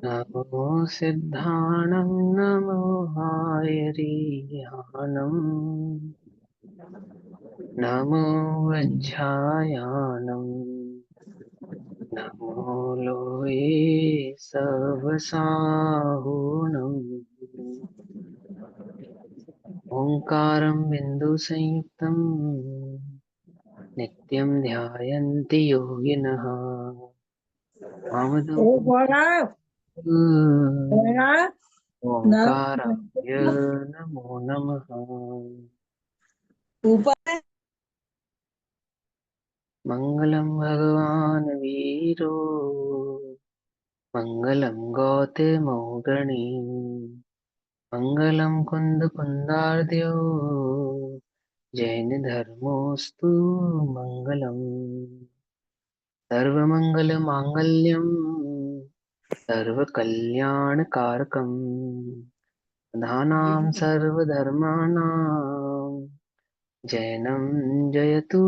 नमो सिद्धाणं नमो हायरियाणं नमो वज्झायाणं नमो लोये सवसाहुणम् ओंकारं बिन्दुसंयुक्तं नित्यं ध्यायन्ति योगिनः Ủa, qua đó, qua đó, nữa. ओंकाराय नमो नमः। ऊपर मंगलम भगवान वीरो मंगलम गौतमोगणी मंगलम कुंद कुंदार्द्यो जैन धर्मोस्तु मंगलम सर्वमंगल मांगल्यम सर्वकल्याणकारकम प्रधानां सर्वधर्माणां जैनं जयतु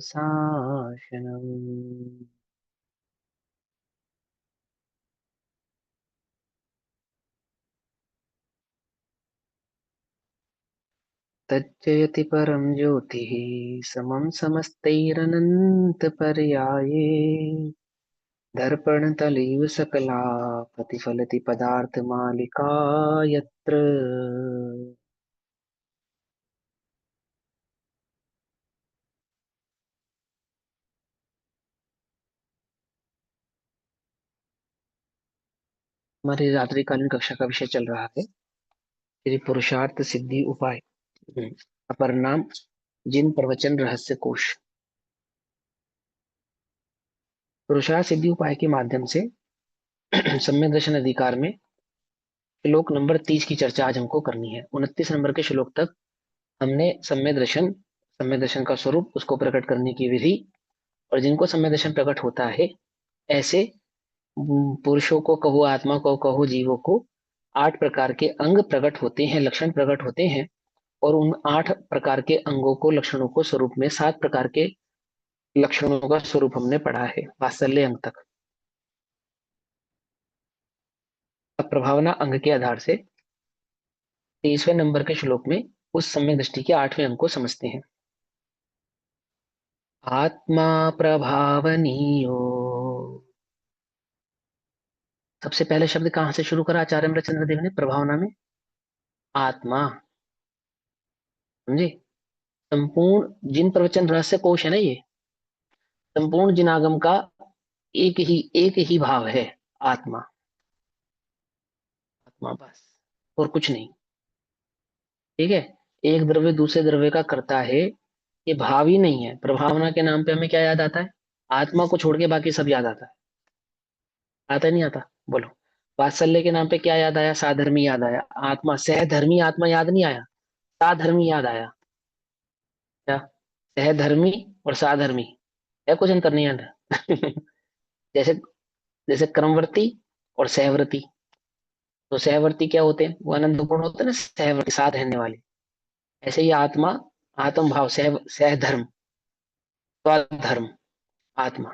शासनम्। तज्जयति परं ज्योतिः समं समस्तैरनन्तपर्याये दर्पणतलीव सकला प्रतिफलति पदार्थमालिका यत्र हमारी रात्रिकालीन कक्षा का विषय चल रहा है श्री पुरुषार्थ सिद्धि उपाय। अपर नाम जिन प्रवचन रहस्य कोश। पुरुषार्थ सिद्धि उपाय के माध्यम से सम्यक दर्शन अधिकार में श्लोक नंबर 30 की चर्चा आज हमको करनी है। 29 नंबर के श्लोक तक हमने सम्यक दर्शन का स्वरूप, उसको प्रकट करने की विधि और जिनको सम्यक दर्शन प्रकट होता है ऐसे पुरुषों को कहो, आत्मा को कहो, जीवों को 8 प्रकार के अंग प्रकट होते हैं, लक्षण प्रकट होते हैं और उन 8 प्रकार के अंगों को, लक्षणों को स्वरूप में 7 प्रकार के लक्षणों का स्वरूप हमने पढ़ा है वात्सल्य अंग तक। अब प्रभावना अंग के आधार से 23वें नंबर के श्लोक में उस सम्यक दृष्टि के 8वें अंग को समझते हैं। आत्मा प्रभावनीयो। सबसे पहले शब्द कहां से शुरू करा आचार्य अमृतचंद्र देव ने प्रभावना में? आत्मा। समझे? संपूर्ण जिन प्रवचन रहस्य कोश है ना, ये संपूर्ण जिनागम का एक ही भाव है, आत्मा। आत्मा बस, और कुछ नहीं। ठीक है? एक द्रव्य दूसरे द्रव्य का करता है, ये भाव ही नहीं है। प्रभावना के नाम पे हमें क्या याद आता है? आत्मा को छोड़ के बाकी सब याद आता है। आता नहीं आता? बोलो। वात्सल्य के नाम पे क्या याद आया? साधर्मी याद आया। आत्मा सहधर्मी आत्मा याद नहीं आया, साधर्मी याद आया। क्या? सहधर्मी और साधर्मी है, कुछ अंतर नहीं याद? जैसे जैसे क्रमवर्ती और सहवर्ती। तो सहवर्ती क्या होते हैं? वो आनंद गुण होते हैं ना, सहवर्ती साथ रहने वाले। ऐसे ही आत्मा, आत्म भाव, सहधर्म, स्वधर्म, आत्मा।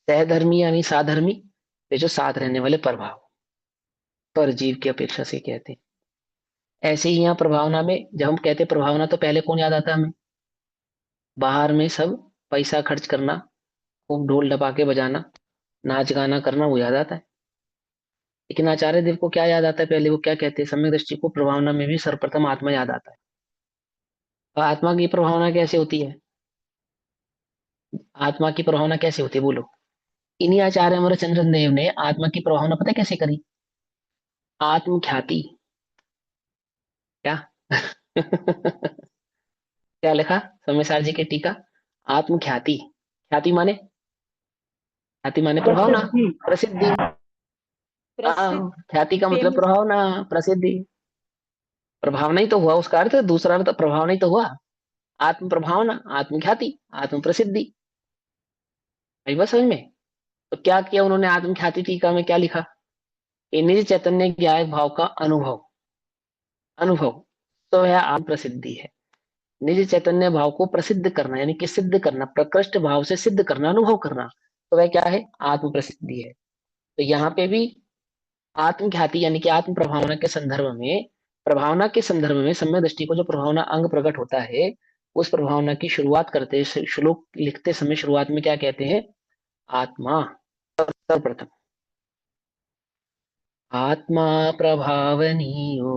सहधर्मी यानी साधर्मी, ये जो साथ रहने वाले प्रभाव, पर जीव की अपेक्षा से कहते हैं। ऐसे ही यहाँ प्रभावना में जब हम कहते हैं प्रभावना, तो पहले कौन याद आता है हमें? बाहर में सब पैसा खर्च करना, खूब ढोल ढपाके बजाना, नाच गाना करना, वो याद आता है। लेकिन आचार्य देव को क्या याद आता है? पहले वो क्या कहते हैं? सम्यक दृष्टि को प्रभावना में भी सर्वप्रथम आत्मा याद आता है। तो आत्मा की प्रभावना कैसे होती है? आत्मा की प्रभावना कैसे होती है, बोलो? इन्हीं आचार्य अमरचंद्र देव ने आत्मा की प्रभावना पता है कैसे करी? आत्मख्याति। क्या? क्या लिखा समय जी के टीका? आत्मख्याति। ख्याति माने? ख्याति माने प्रभावना, प्रसिद्धि, प्रसिद्धि। प्रसिद्ध, ख्याति का मतलब फेमस। प्रभावना, प्रसिद्धि। प्रभावना ही तो हुआ, उसका अर्थ दूसरा अर्थ प्रभावना ही तो हुआ। आत्म प्रभावना, आत्म ख्याति, आत्म प्रसिद्धि। आई बात समझ में? तो क्या किया उन्होंने? आत्म ख्याति टीका में क्या लिखा? ये निज चैतन्य ज्ञायक भाव का अनुभव, अनुभव तो यह आत्म प्रसिद्धि है। निज चैतन्य भाव को प्रसिद्ध करना, यानी कि सिद्ध करना, प्रकृष्ट भाव से सिद्ध करना, अनुभव करना, तो वह क्या है, आत्म प्रसिद्धि है। तो यहाँ पे भी आत्म ख्याति यानी कि आत्म प्रभावना के संदर्भ में, प्रभावना के संदर्भ में सम्यक दृष्टि को जो प्रभावना अंग प्रकट होता है, उस प्रभावना की शुरुआत करते श्लोक लिखते समय शुरुआत में क्या कहते हैं, आत्मा। सर्वप्रथम आत्मा प्रभावनीयो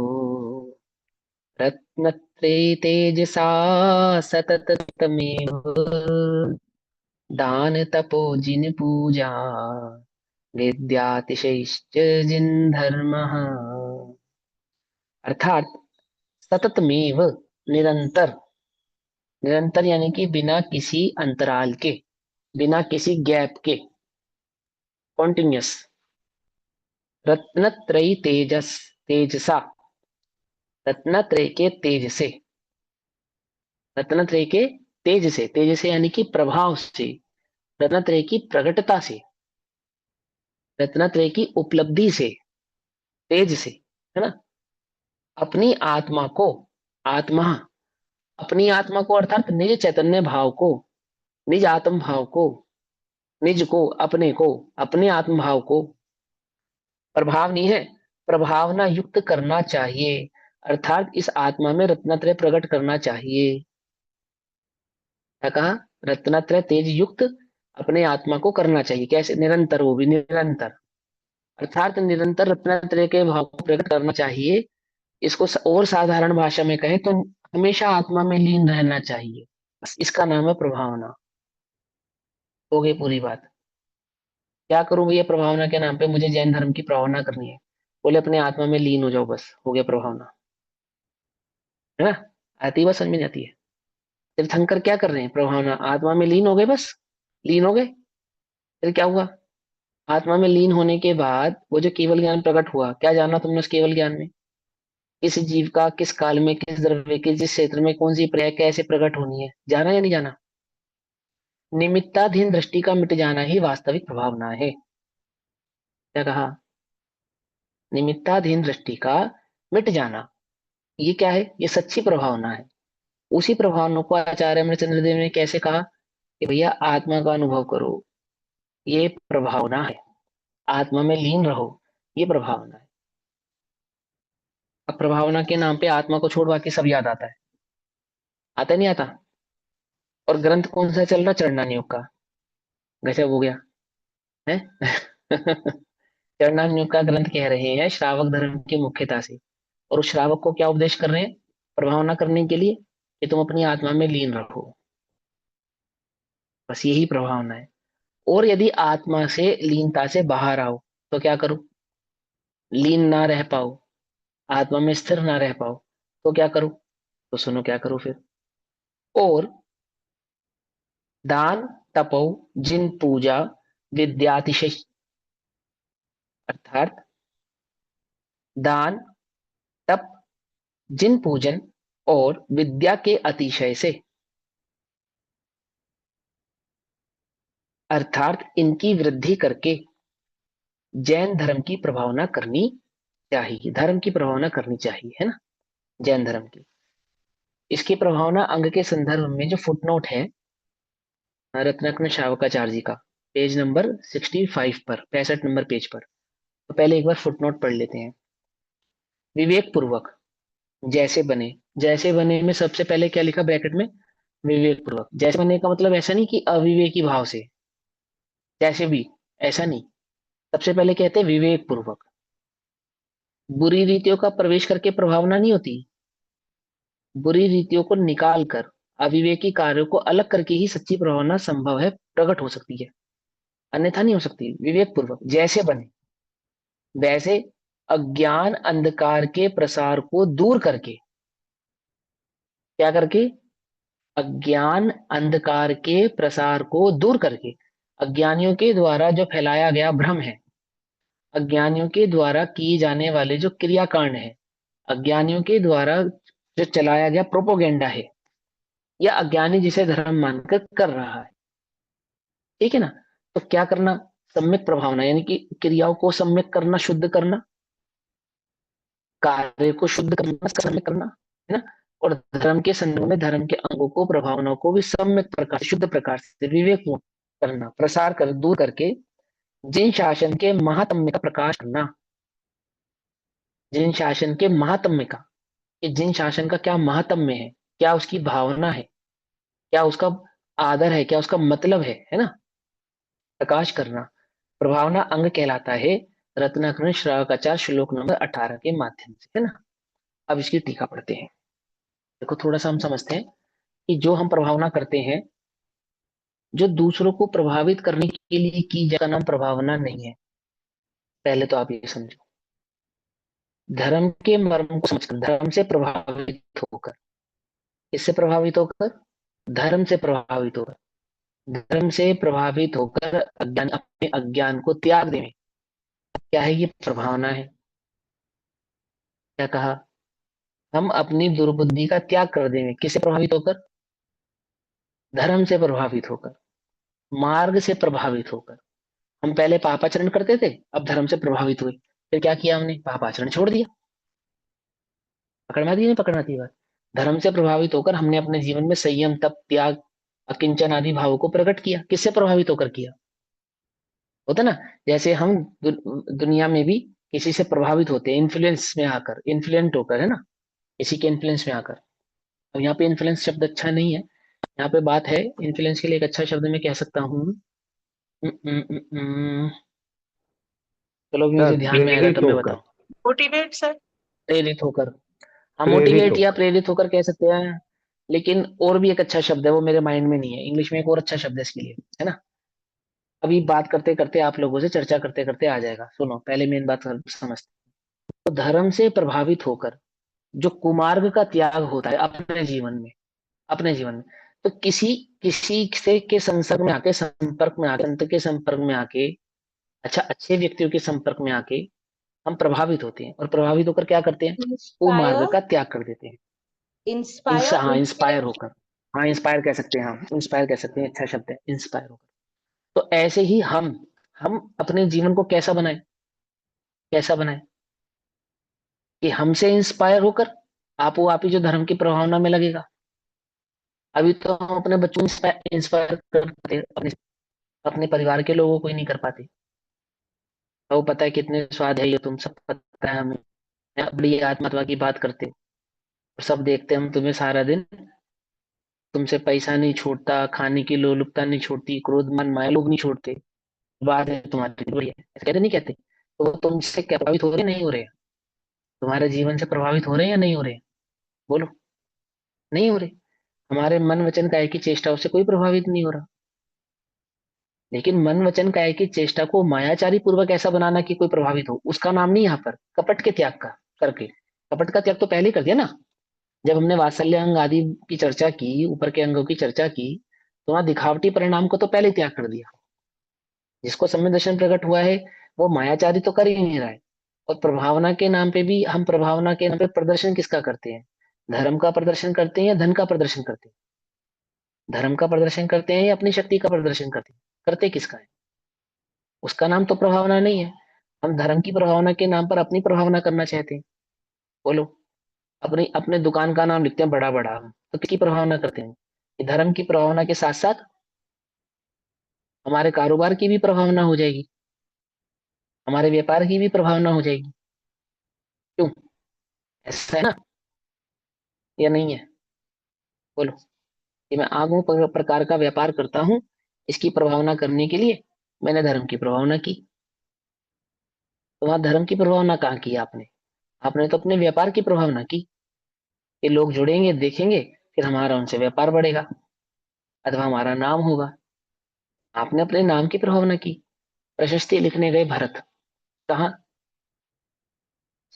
रत्नत्रे तेजसा सततमेव दान तपो जिन पूजा विद्यातिशैश्च जिन धर्मः। अर्थात सततमेव, निरंतर, निरंतर यानी कि बिना किसी अंतराल के, बिना किसी गैप के, कॉन्टिन्यूस। रत्नत्रयी तेजस, तेजसा, रत्नत्रय के तेज से, रत्नत्रय के तेज से यानी कि प्रभाव से, रत्नत्रय की प्रकटता से, रत्नत्रय की उपलब्धि से, तेज से, है ना, अपनी आत्मा को, आत्मा, अपनी आत्मा को अर्थात निज चैतन्य भाव को, निज आत्म भाव को, निज को, अपने को, अपने आत्म भाव को, प्रभाव नहीं है, प्रभावना युक्त करना चाहिए। अर्थात इस आत्मा में रत्नत्रय प्रकट करना चाहिए। क्या कहा, रत्नत्रय तेज युक्त अपने आत्मा को करना चाहिए। कैसे, निरंतर, वो भी निरंतर, अर्थात निरंतर रत्नत्रय के भाव को प्रकट करना चाहिए। इसको और साधारण भाषा में कहें तो हमेशा आत्मा में लीन रहना चाहिए। बस इसका नाम है प्रभावना। हो गई पूरी बात। क्या करूं भैया प्रभावना के नाम पे, मुझे जैन धर्म की प्रभावना करनी है, बोले अपने आत्मा में लीन हो जाओ, बस हो गया प्रभावना, है ना। आती है बस, समझ में नहीं आती है। तीर्थंकर क्या कर रहे हैं, प्रभावना, आत्मा में लीन हो गए, बस लीन हो गए। फिर क्या हुआ, आत्मा में लीन होने के बाद वो जो केवल ज्ञान प्रकट हुआ, क्या जाना तुमने उस केवल ज्ञान में, किस जीव का किस काल में किस द्रव्य के जिस क्षेत्र में कौन सी प्रक्रिया कैसे प्रकट होनी है, जाना या नहीं जाना। निमित्ताधीन दृष्टि का मिट जाना ही वास्तविक प्रभावना है। क्या कहा, निमित्ताधीन दृष्टि का मिट जाना, ये क्या है, ये सच्ची प्रभावना है। उसी प्रभावना को आचार्य अमरचंद्र देव ने कैसे कहा कि भैया आत्मा का अनुभव करो, ये प्रभावना है, आत्मा में लीन रहो, ये प्रभावना है। अब प्रभावना के नाम पे आत्मा को छोड़ बाकी सब याद आता है, आता नहीं आता। और ग्रंथ कौन सा चल रहा, चरणान योग का, गजब हो गया है। चरणान योग का ग्रंथ कह रहे हैं श्रावक धर्म की मुख्यता से, और उस श्रावक को क्या उपदेश कर रहे हैं, प्रभावना करने के लिए कि तुम अपनी आत्मा में लीन रखो, बस यही प्रभावना है। और यदि आत्मा से लीनता से बाहर आओ तो क्या करो, लीन ना रह पाओ, आत्मा में स्थिर ना रह पाओ तो क्या करो, तो सुनो क्या करो फिर, और दान तपो जिन पूजा विद्यातिशय, अर्थात दान तप जिन पूजन और विद्या के अतिशय से, अर्थात इनकी वृद्धि करके जैन धर्म की प्रभावना करनी चाहिए, धर्म की प्रभावना करनी चाहिए, है ना, जैन धर्म की। इसकी प्रभावना अंग के संदर्भ में जो फुटनोट है रत्नाकर शावकाचार्य जी का, पेज नंबर 65 पर, 65 नंबर पेज पर, तो पहले एक बार फुटनोट पढ़ लेते हैं। विवेक पूर्वक जैसे बने, जैसे बने में सबसे पहले क्या लिखा ब्रैकेट में, विवेक पूर्वक। जैसे बने का मतलब ऐसा नहीं कि अविवेकी भाव से, जैसे भी, ऐसा नहीं। सबसे पहले कहते हैं विवेक पूर्वक, बुरी रीतियों का प्रवेश करके प्रभावना नहीं होती, बुरी रीतियों को निकाल कर अविवेकी कार्यों को अलग करके ही सच्ची प्रभावना संभव है, प्रकट हो सकती है, अन्यथा नहीं हो सकती। विवेक पूर्वक जैसे बने, वैसे अज्ञान अंधकार के प्रसार को दूर करके, क्या करके, अज्ञान अंधकार के प्रसार को दूर करके, अज्ञानियों के द्वारा जो फैलाया गया भ्रम है, अज्ञानियों के द्वारा किए जाने वाले जो क्रियाकांड है, अज्ञानियों के द्वारा जो चलाया गया प्रोपोगेंडा है, या अज्ञानी जिसे धर्म मानकर कर रहा है, ठीक है ना। तो क्या करना, सम्यक प्रभावना यानी कि क्रियाओं को सम्यक करना, शुद्ध करना, कार्य को शुद्ध करना, सम्यक करना, है ना। और धर्म के संदर्भ में धर्म के अंगों को, प्रभावनाओं को भी सम्यक प्रकार, शुद्ध प्रकार से, विवेक पूर्ण करना, प्रसार कर, दूर करके जिन शासन के महात्म्य का प्रकाश करना, जिन शासन के महात्म्य का, कि जिन शासन का क्या महात्म्य है, क्या उसकी भावना है, क्या उसका आदर है, क्या उसका मतलब है ना, प्रकाश करना, प्रभावना अंग कहलाता है। रत्नाकरण श्रावकाचार श्लोक नंबर 18 के माध्यम से, है ना। अब इसकी टीका पढ़ते हैं। देखो थोड़ा सा हम समझते हैं कि जो हम प्रभावना करते हैं, जो दूसरों को प्रभावित करने के लिए की जाए, का नाम प्रभावना नहीं है। पहले तो आप ये समझो, धर्म के मर्म को समझकर, धर्म से प्रभावित होकर, इससे प्रभावित होकर, धर्म से प्रभावित होकर, धर्म से प्रभावित होकर अज्ञान, अपने अज्ञान को त्याग दें, क्या है ये प्रभावना है। क्या कहा, हम अपनी दुर्बुद्धि का त्याग कर देंगे, किससे प्रभावित होकर, धर्म से प्रभावित होकर, मार्ग से प्रभावित होकर। हम पहले पापाचरण करते थे, अब धर्म से प्रभावित हुए, फिर क्या किया हमने, पापाचरण छोड़ दिया। पकड़ना दी नहीं, पकड़ना थी बात। धर्म से प्रभावित होकर हमने अपने जीवन में संयम, तप, त्याग, अकिंचन आदि भावों को प्रकट किया। किससे प्रभावित होकर किया, होता ना। जैसे हम दुनिया में भी किसी से प्रभावित होते हैं, इन्फ्लुएंस में आकर, इन्फ्लुएंट होकर, है ना, किसी के इन्फ्लुएंस में आकर। अब यहाँ पे इन्फ्लुएंस शब्द अच्छा नहीं है, यहाँ पे बात है इन्फ्लुएंस के लिए एक अच्छा शब्द मैं कह सकता हूँ। चलो अभी मुझे सर ध्यान में आएगा प्रेरित तब मैं होकर। बताऊँ। मोटिवेट सर, प्रेरित होकर। हाँ, प्रेरित मोटिवेट या होकर। प्रेरित होकर कह सकते हैं, लेकिन और भी एक अच्छा शब्द है, वो मेरे माइंड में नहीं है, इंग्लिश में एक और अच्छा शब्द है इसके लिए, है ना। अभी बात करते करते आप लोगों से चर्चा करते करते आ जाएगा। सुनो पहले मेन बात समझते। तो धर्म से प्रभावित होकर जो कुमार्ग का त्याग होता है अपने जीवन में, अपने जीवन में, तो किसी किसी से के संसर्ग में आके, संपर्क में आके, अंत के संपर्क में आके, अच्छा अच्छे व्यक्तियों के संपर्क में आके हम प्रभावित होते हैं, और प्रभावित होकर क्या करते हैं, कुमार्ग इंस्पायर, का त्याग कर देते हैं। हाँ, इंस्पायर होकर, हाँ इंस्पायर कह सकते हैं, हाँ इंस्पायर कह सकते हैं, अच्छा शब्द है इंस्पायर होकर। तो ऐसे ही हम अपने जीवन को कैसा बनाए, कैसा बनाए, कि हमसे इंस्पायर होकर आप ही जो धर्म की प्रभावना में लगेगा। अभी तो हम अपने बच्चों को इंस्पायर कर पाते, अपने परिवार के लोगों को ही नहीं कर पाते। तो वो पता है कितने स्वाद है ये, तुम सब पता है हमें। बड़ी आत्महत्या की बात करते हो, और सब देखते हैं हम तुम्हें सारा दिन, तुमसे पैसा नहीं छूटता, खाने की लोलुपता नहीं छोड़ती, क्रोध मन माया लोग नहीं छोड़ते, बात है तुम्हारी बढ़िया, ऐसे कहते नहीं कहते। तो वो तुमसे क्या प्रभावित हो रहे, नहीं हो रहे, तुम्हारे जीवन से प्रभावित हो रहे हैं या नहीं हो रहे, बोलो। नहीं हो रहे। हमारे मन वचन काया की चेष्टाओं से कोई प्रभावित नहीं हो रहा। लेकिन मन वचन काया की चेष्टा को मायाचारी पूर्वक ऐसा बनाना कि कोई प्रभावित हो, उसका नाम नहीं, यहाँ पर कपट के त्याग का करके। कपट का त्याग तो पहले ही कर दिया ना, जब हमने वात्सल्य अंग आदि की चर्चा की, ऊपर के अंगों की चर्चा की, तो वहां दिखावटी परिणाम को तो पहले ही त्याग कर दिया। जिसको सम्यक दर्शन प्रकट हुआ है वो मायाचारी तो कर ही नहीं रहा है। और प्रभावना के नाम पे भी हम, प्रभावना के नाम पे प्रदर्शन किसका करते हैं, धर्म का प्रदर्शन करते हैं या धन का प्रदर्शन करते हैं, धर्म का प्रदर्शन करते हैं या अपनी शक्ति का प्रदर्शन करते हैं, करते किसका है, उसका नाम तो प्रभावना नहीं है। हम धर्म की प्रभावना के नाम पर अपनी प्रभावना करना चाहते हैं, बोलो। अपनी अपने दुकान का नाम लिखते हैं बड़ा बड़ा, हम तो किसकी प्रभावना करते हैं, कि धर्म की प्रभावना के साथ साथ हमारे कारोबार की भी प्रभावना हो जाएगी, हमारे व्यापार की भी प्रभावना हो जाएगी। क्यों, ऐसा है ना या नहीं है, बोलो। कि मैं आगों प्रकार का व्यापार करता हूं, इसकी प्रभावना करने के लिए मैंने धर्म की प्रभावना की। तो वहां धर्म की प्रभावना कहाँ की आपने, आपने तो अपने व्यापार की प्रभावना की, कि लोग जुड़ेंगे देखेंगे, फिर हमारा उनसे व्यापार बढ़ेगा, अथवा हमारा नाम होगा। आपने अपने नाम की प्रभावना की। प्रशस्ति लिखने गए भरत, कहाँ,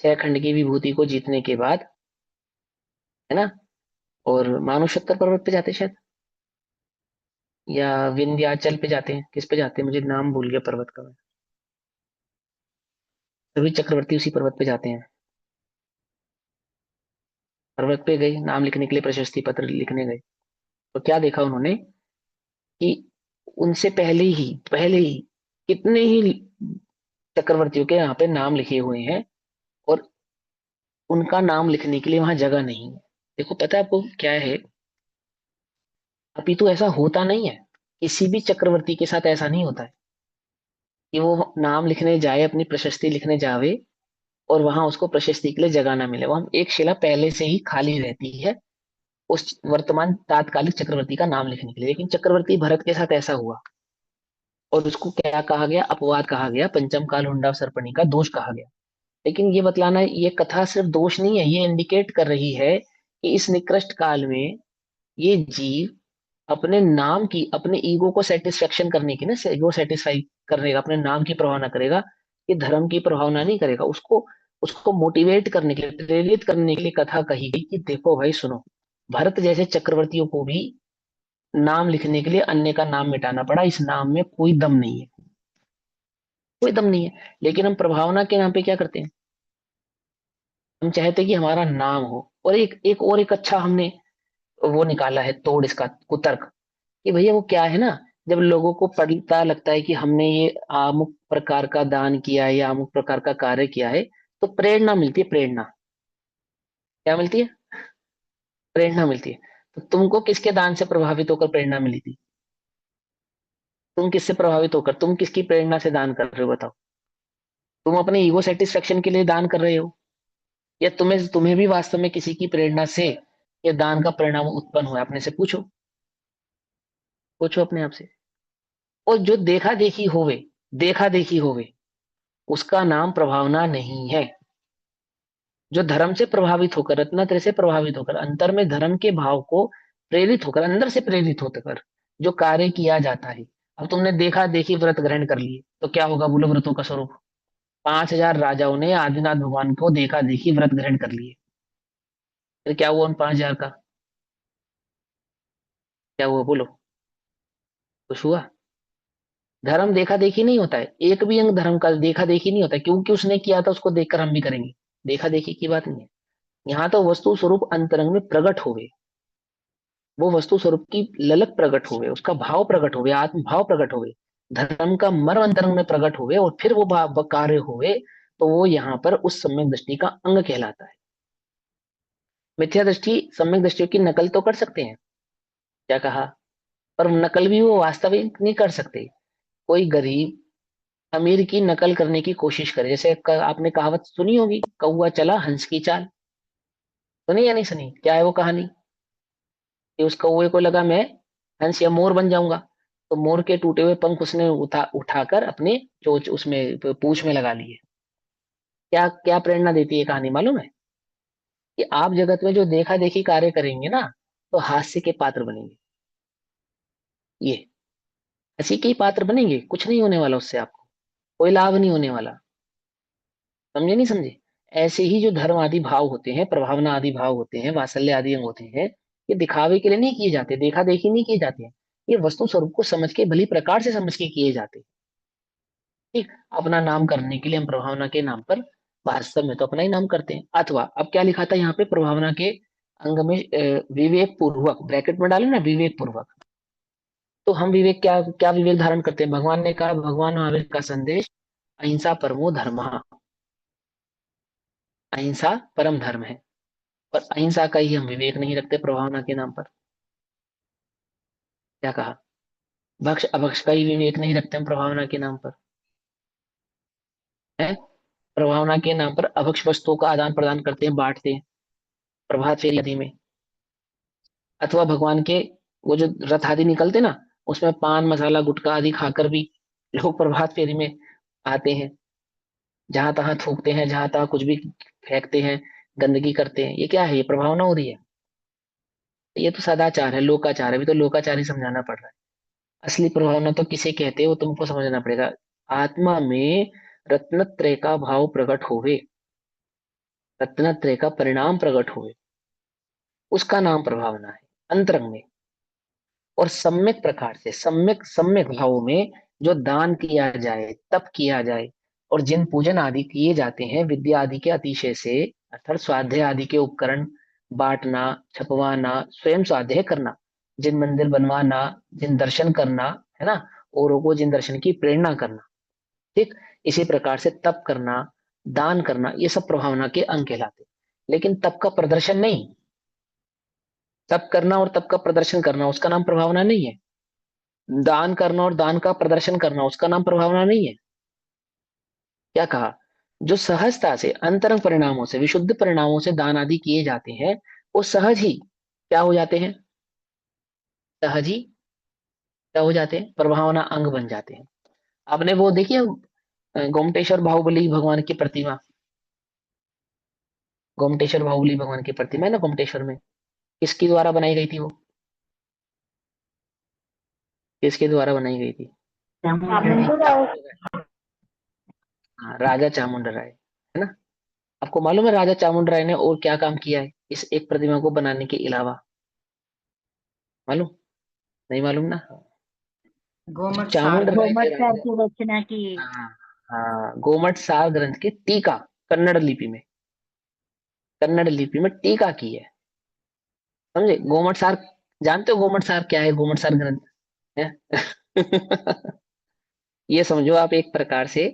6 खंड की विभूति को जीतने के बाद, है ना, और मानुषत्तर पर्वत पे जाते शायद, या विंध्याचल पे जाते हैं, किस पे जाते हैं मुझे नाम भूल गया पर्वत का। सभी चक्रवर्ती उसी पर्वत पे जाते हैं। पर्वत पे गए नाम लिखने के लिए, प्रशस्ति पत्र लिखने गए, तो क्या देखा उन्होंने, कि उनसे पहले ही कितने ही चक्रवर्तियों के यहाँ पे नाम लिखे हुए हैं, और उनका नाम लिखने के लिए वहां जगह नहीं है। देखो पता है आपको क्या है, अपितु ऐसा होता नहीं है किसी भी चक्रवर्ती के साथ ऐसा नहीं होता है कि वो नाम लिखने जाए, अपनी प्रशस्ति लिखने जावे और वहां उसको प्रशस्ति के लिए जगह ना मिले। वहां एक शिला पहले से ही खाली रहती है उस वर्तमान तात्कालिक चक्रवर्ती का नाम लिखने के लिए। लेकिन चक्रवर्ती भरत के साथ ऐसा हुआ और उसको क्या कहा गया, अपवाद कहा गया, पंचम काल हुंडा सर्पणी का दोष कहा गया। लेकिन ये बतलाना, ये कथा सिर्फ दोष नहीं है, ये इंडिकेट कर रही है कि इस निकृष्ट काल में ये जीव अपने नाम की, अपने ईगो को सेटिस्फेक्शन करने की ना, ईगो सेटिस्फाई करने का, अपने नाम की प्रभावना करेगा, ये धर्म की प्रभावना नहीं करेगा। उसको उसको मोटिवेट करने के लिए, प्रेरित करने के लिए कथा कही गई कि देखो भाई सुनो, भरत जैसे चक्रवर्तियों को भी नाम लिखने के लिए अन्य का नाम मिटाना पड़ा। इस नाम में कोई दम नहीं है, कोई दम नहीं है। लेकिन हम प्रभावना के नाम पे क्या करते हैं, हम चाहते हैं कि हमारा नाम हो। और एक अच्छा हमने वो निकाला है तोड़ इसका, कुतर्क, कि भैया वो क्या है ना, जब लोगों को पता लगता है कि हमने ये अमुक प्रकार का दान किया है या अमुक प्रकार का कार्य किया है, तो प्रेरणा मिलती है, प्रेरणा। क्या मिलती है? प्रेरणा मिलती है। तो तुमको किसके दान से प्रभावित होकर प्रेरणा मिली थी? तुम किससे प्रभावित होकर, तुम किसकी प्रेरणा से दान कर रहे हो बताओ? तुम अपने ईगो सेटिस्फेक्शन के लिए दान कर रहे हो, या तुम्हें तुम्हें भी वास्तव में किसी की प्रेरणा से ये दान का परिणाम उत्पन्न हुआ है? अपने से पूछो, पूछो अपने आप से। और जो देखा देखी होवे, उसका नाम प्रभावना नहीं है। जो धर्म से प्रभावित होकर, रत्नत्रय से प्रभावित होकर, अंतर में धर्म के भाव को प्रेरित होकर, अंदर से प्रेरित होकर जो कार्य किया जाता है। अब तुमने देखा देखी व्रत ग्रहण कर लिए तो क्या होगा, बोलो व्रतों का स्वरूप? 5,000 राजाओं ने आदिनाथ भगवान को देखा देखी व्रत ग्रहण कर लिए, फिर क्या हुआ उन 5,000 का? क्या हुआ बोलो? कुछ हुआ? धर्म देखा देखी नहीं होता है, एक भी अंग धर्म का देखा देखी नहीं होता है, क्योंकि उसने किया था उसको देखकर हम भी करेंगे। देखा देखी की बात नहीं है। यहाँ तो वस्तु स्वरूप अंतरंग में प्रकट हो गए, वो वस्तु स्वरूप की ललक प्रकट हो गए, उसका भाव प्रकट हो गया, आत्म भाव प्रकट हो गए, धर्म का मर्म अंतरंग में प्रकट हो गए, और फिर वो कार्य हो गए। तो वो यहाँ पर उस सम्यक दृष्टि का अंग कहलाता है। मिथ्या दृष्टि सम्यक दृष्टि की नकल तो कर सकते हैं, क्या कहा, पर नकल भी वो वास्तविक नहीं कर सकते। कोई गरीब अमीर की नकल करने की कोशिश करे, जैसे आपने कहावत सुनी होगी, कौवा चला हंस की चाल। सुनी या नहीं सुनी? क्या है वो कहानी, कि उस कौवे को लगा मैं हंस या मोर बन जाऊंगा, तो मोर के टूटे हुए पंख उसने उठाकर अपने चोंच उसमें पूंछ में लगा लिए। क्या क्या प्रेरणा देती है कहानी मालूम है? कि आप जगत में जो देखा देखी कार्य करेंगे ना, तो हास्य के पात्र बनेंगे। ये हंसी के ही पात्र बनेंगे, कुछ नहीं होने वाला उससे, आपको कोई लाभ नहीं होने वाला। समझे नहीं समझे? ऐसे ही जो धर्म आदि भाव होते हैं, प्रभावना आदि भाव होते हैं, वात्सल्य आदि अंग होते हैं, ये दिखावे के लिए नहीं किए जाते, देखा देखी नहीं किए जाते हैं। ये वस्तु स्वरूप को समझ के, भली प्रकार से समझ के किए जाते हैं। ठीक, अपना नाम करने के लिए हम प्रभावना के नाम पर वास्तव में तो अपना ही नाम करते हैं। अथवा अब क्या लिखा था यहाँ पे, प्रभावना के अंग में विवेक पूर्वक, ब्रैकेट में डाले ना, विवेक पूर्वक। तो हम विवेक, क्या क्या विवेक धारण करते हैं? भगवान ने कहा, भगवान महावीर का संदेश, अहिंसा परमो धर्मः, अहिंसा परम धर्म है। पर अहिंसा का ही हम विवेक नहीं रखते प्रभावना के नाम पर। क्या कहा? भक्ष अभक्ष का ही विवेक नहीं रखते हम प्रभावना के नाम पर, है? प्रभावना के नाम पर अभक्ष वस्तुओं का आदान प्रदान करते हैं, बांटते हैं प्रभात फेरी आदि में। अथवा भगवान के वो जो रथ आदि निकलते ना, उसमें पान मसाला गुटखा आदि खाकर भी लोग प्रभात फेरी में आते हैं, जहां तहां थूकते हैं, जहां तहां कुछ भी फेंकते हैं, गंदगी करते हैं। ये क्या है? ये प्रभावना हो रही है? ये तो सदाचार है, लोकाचार है। अभी तो लोकाचार ही समझाना पड़ रहा है। असली प्रभावना तो किसे कहते हैं वो तुमको समझना पड़ेगा। आत्मा में रत्नत्रय का भाव प्रकट होवे, रत्नत्रय का परिणाम प्रकट हुए, उसका नाम प्रभावना है, अंतरंग में। और सम्यक प्रकार से, सम्यक सम्यक भावों में जो दान किया जाए, तप किया जाए, और जिन पूजन आदि किए जाते हैं विद्या आदि के अतिशय से, अर्थात स्वाध्याय आदि के उपकरण बांटना, छपवाना, स्वयं स्वाध्याय करना, जिन मंदिर बनवाना, जिन दर्शन करना, है ना, औरों को जिन दर्शन की प्रेरणा करना, ठीक, इसी प्रकार से तप करना, दान करना, ये सब प्रभावना के अंग कहलाते। लेकिन तप का प्रदर्शन नहीं, तप करना और तप का प्रदर्शन करना उसका नाम प्रभावना नहीं है। दान करना और दान का प्रदर्शन करना, उसका नाम प्रभावना नहीं है? क्या कहा? जो सहजता से अंतरंग परिणामों से, विशुद्ध परिणामों से दान आदि किए जाते हैं, वो सहज ही क्या हो जाते हैं? सहज ही क्या हो जाते हैं? प्रभावना अंग बन जाते हैं। आपने वो देखी है, गोमटेश्वर बाहुबली भगवान की प्रतिमा? गोमटेश्वर बाहुबली भगवान की प्रतिमा है ना गोमटेश्वर में, किसके द्वारा बनाई गई थी वो? किसके द्वारा बनाई गई थी? हाँ, राजा चामुंड राय, है ना? आपको मालूम है राजा चामुंड राय ने और क्या काम किया है इस एक प्रतिमा को बनाने के अलावा? मालूम? नहीं मालूम ना? जो गोमट सार चामुंड राय थे गोमट सार राजा, की रचना की। हाँ, हाँ, गोमट सार ग्रंथ की टीका, कन्नड़ लिपि में, कन्नड़ लिपि में टीका की है। समझे? गोमट सार, जानते हो गोमट सार क्या है? गोमट सार ग्रंथ है। ये समझो आप एक प्रकार से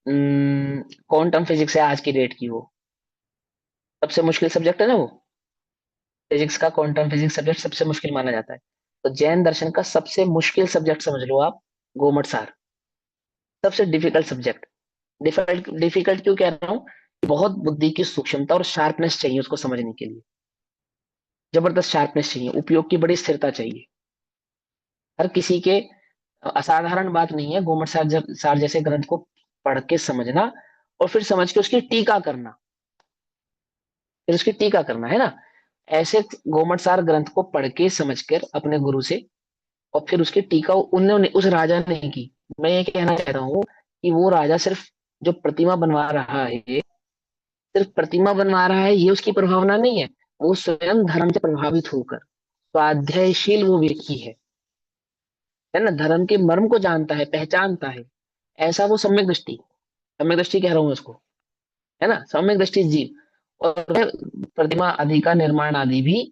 क्वांटम फिजिक्स है आज की डेट की, वो सबसे मुश्किल सब्जेक्ट है ना वो। फिजिक्स का क्वांटम फिजिक्स सब्जेक्ट सबसे मुश्किल माना जाता है। तो जैन दर्शन का सबसे मुश्किल सब्जेक्ट समझ लो आप, गोमट सार, सबसे डिफिकल्ट सब्जेक्ट। डिफिकल्ट डिफिकल्ट क्यों कह रहा हूँ? बहुत बुद्धि की सूक्ष्मता और शार्पनेस चाहिए उसको समझने के लिए, जबरदस्त शार्पनेस चाहिए, उपयोग की बड़ी स्थिरता चाहिए। हर किसी के असाधारण बात नहीं है गोमट सार, सार जैसे ग्रंथ को पढ़ के समझना, और फिर समझ के उसकी टीका करना, फिर उसकी टीका करना, है ना? ऐसे गोमट सार ग्रंथ को पढ़ के समझकर अपने गुरु से, और फिर उसकी टीका उन्होंने, उस राजा ने की। मैं ये कहना चाहता हूँ कि वो राजा सिर्फ जो प्रतिमा बनवा रहा है, सिर्फ प्रतिमा बनवा रहा है, ये उसकी प्रभावना नहीं है। वो स्वयं धर्म से प्रभावित होकर स्वाध्यायशील वो व्यक्ति है ना, धर्म के मर्म को जानता है, पहचानता है। ऐसा वो सम्यक दृष्टि, सम्यक दृष्टि कह रहा हूँ उसको, है ना, सम्यक दृष्टि जीव। और वह प्रतिमा आदि का निर्माण आदि भी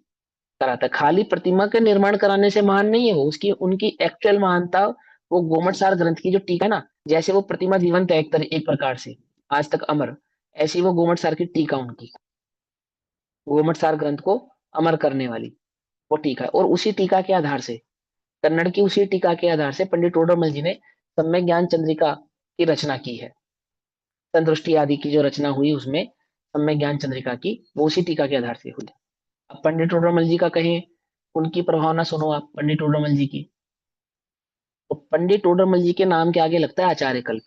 कराता है। खाली प्रतिमा के निर्माण कराने से महान नहीं है वो, उसकी उनकी एक्चुअल महानता वो गोमट सार ग्रंथ की जो टीका है ना, जैसे वो प्रतिमा जीवंत है एक प्रकार से, आज तक अमर, ऐसी वो गोमट सार की टीका उनकी, गोमट सार ग्रंथ को अमर करने वाली वो टीका है। और उसी टीका के आधार से, कन्नड़ की उसी टीका के आधार से पंडित टोडरमल जी ने सम्यक ज्ञान चंद्रिका की रचना की है। संतुष्टि आदि की जो रचना हुई उसमें सम्यक ज्ञान चंद्रिका की, वो उसी टीका के आधार से हुई। अब पंडित टोडरमल जी का कहें, उनकी प्रभावना सुनो आप पंडित टोडरमल जी की। तो पंडित टोडरमल जी के नाम के आगे लगता है आचार्य कल्प,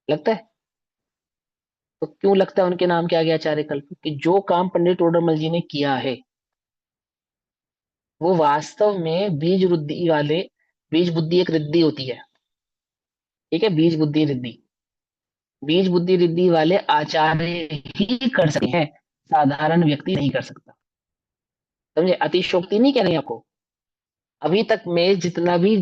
लगता है। तो क्यों लगता है उनके नाम के आगे आचार्य कल्प? कि जो काम पंडित टोडरमल जी ने किया है, वो वास्तव में बीज बुद्धि वाले, बीज बुद्धि एक रिद्धि होती है, ठीक है, बीज बुद्धि रिद्धि, बीज बुद्धि रिद्धि वाले आचार्य ही कर सकते हैं, साधारण व्यक्ति नहीं कर सकता। समझे? अतिशोक्ति नहीं कह रहे हैं आपको। अभी तक में जितना भी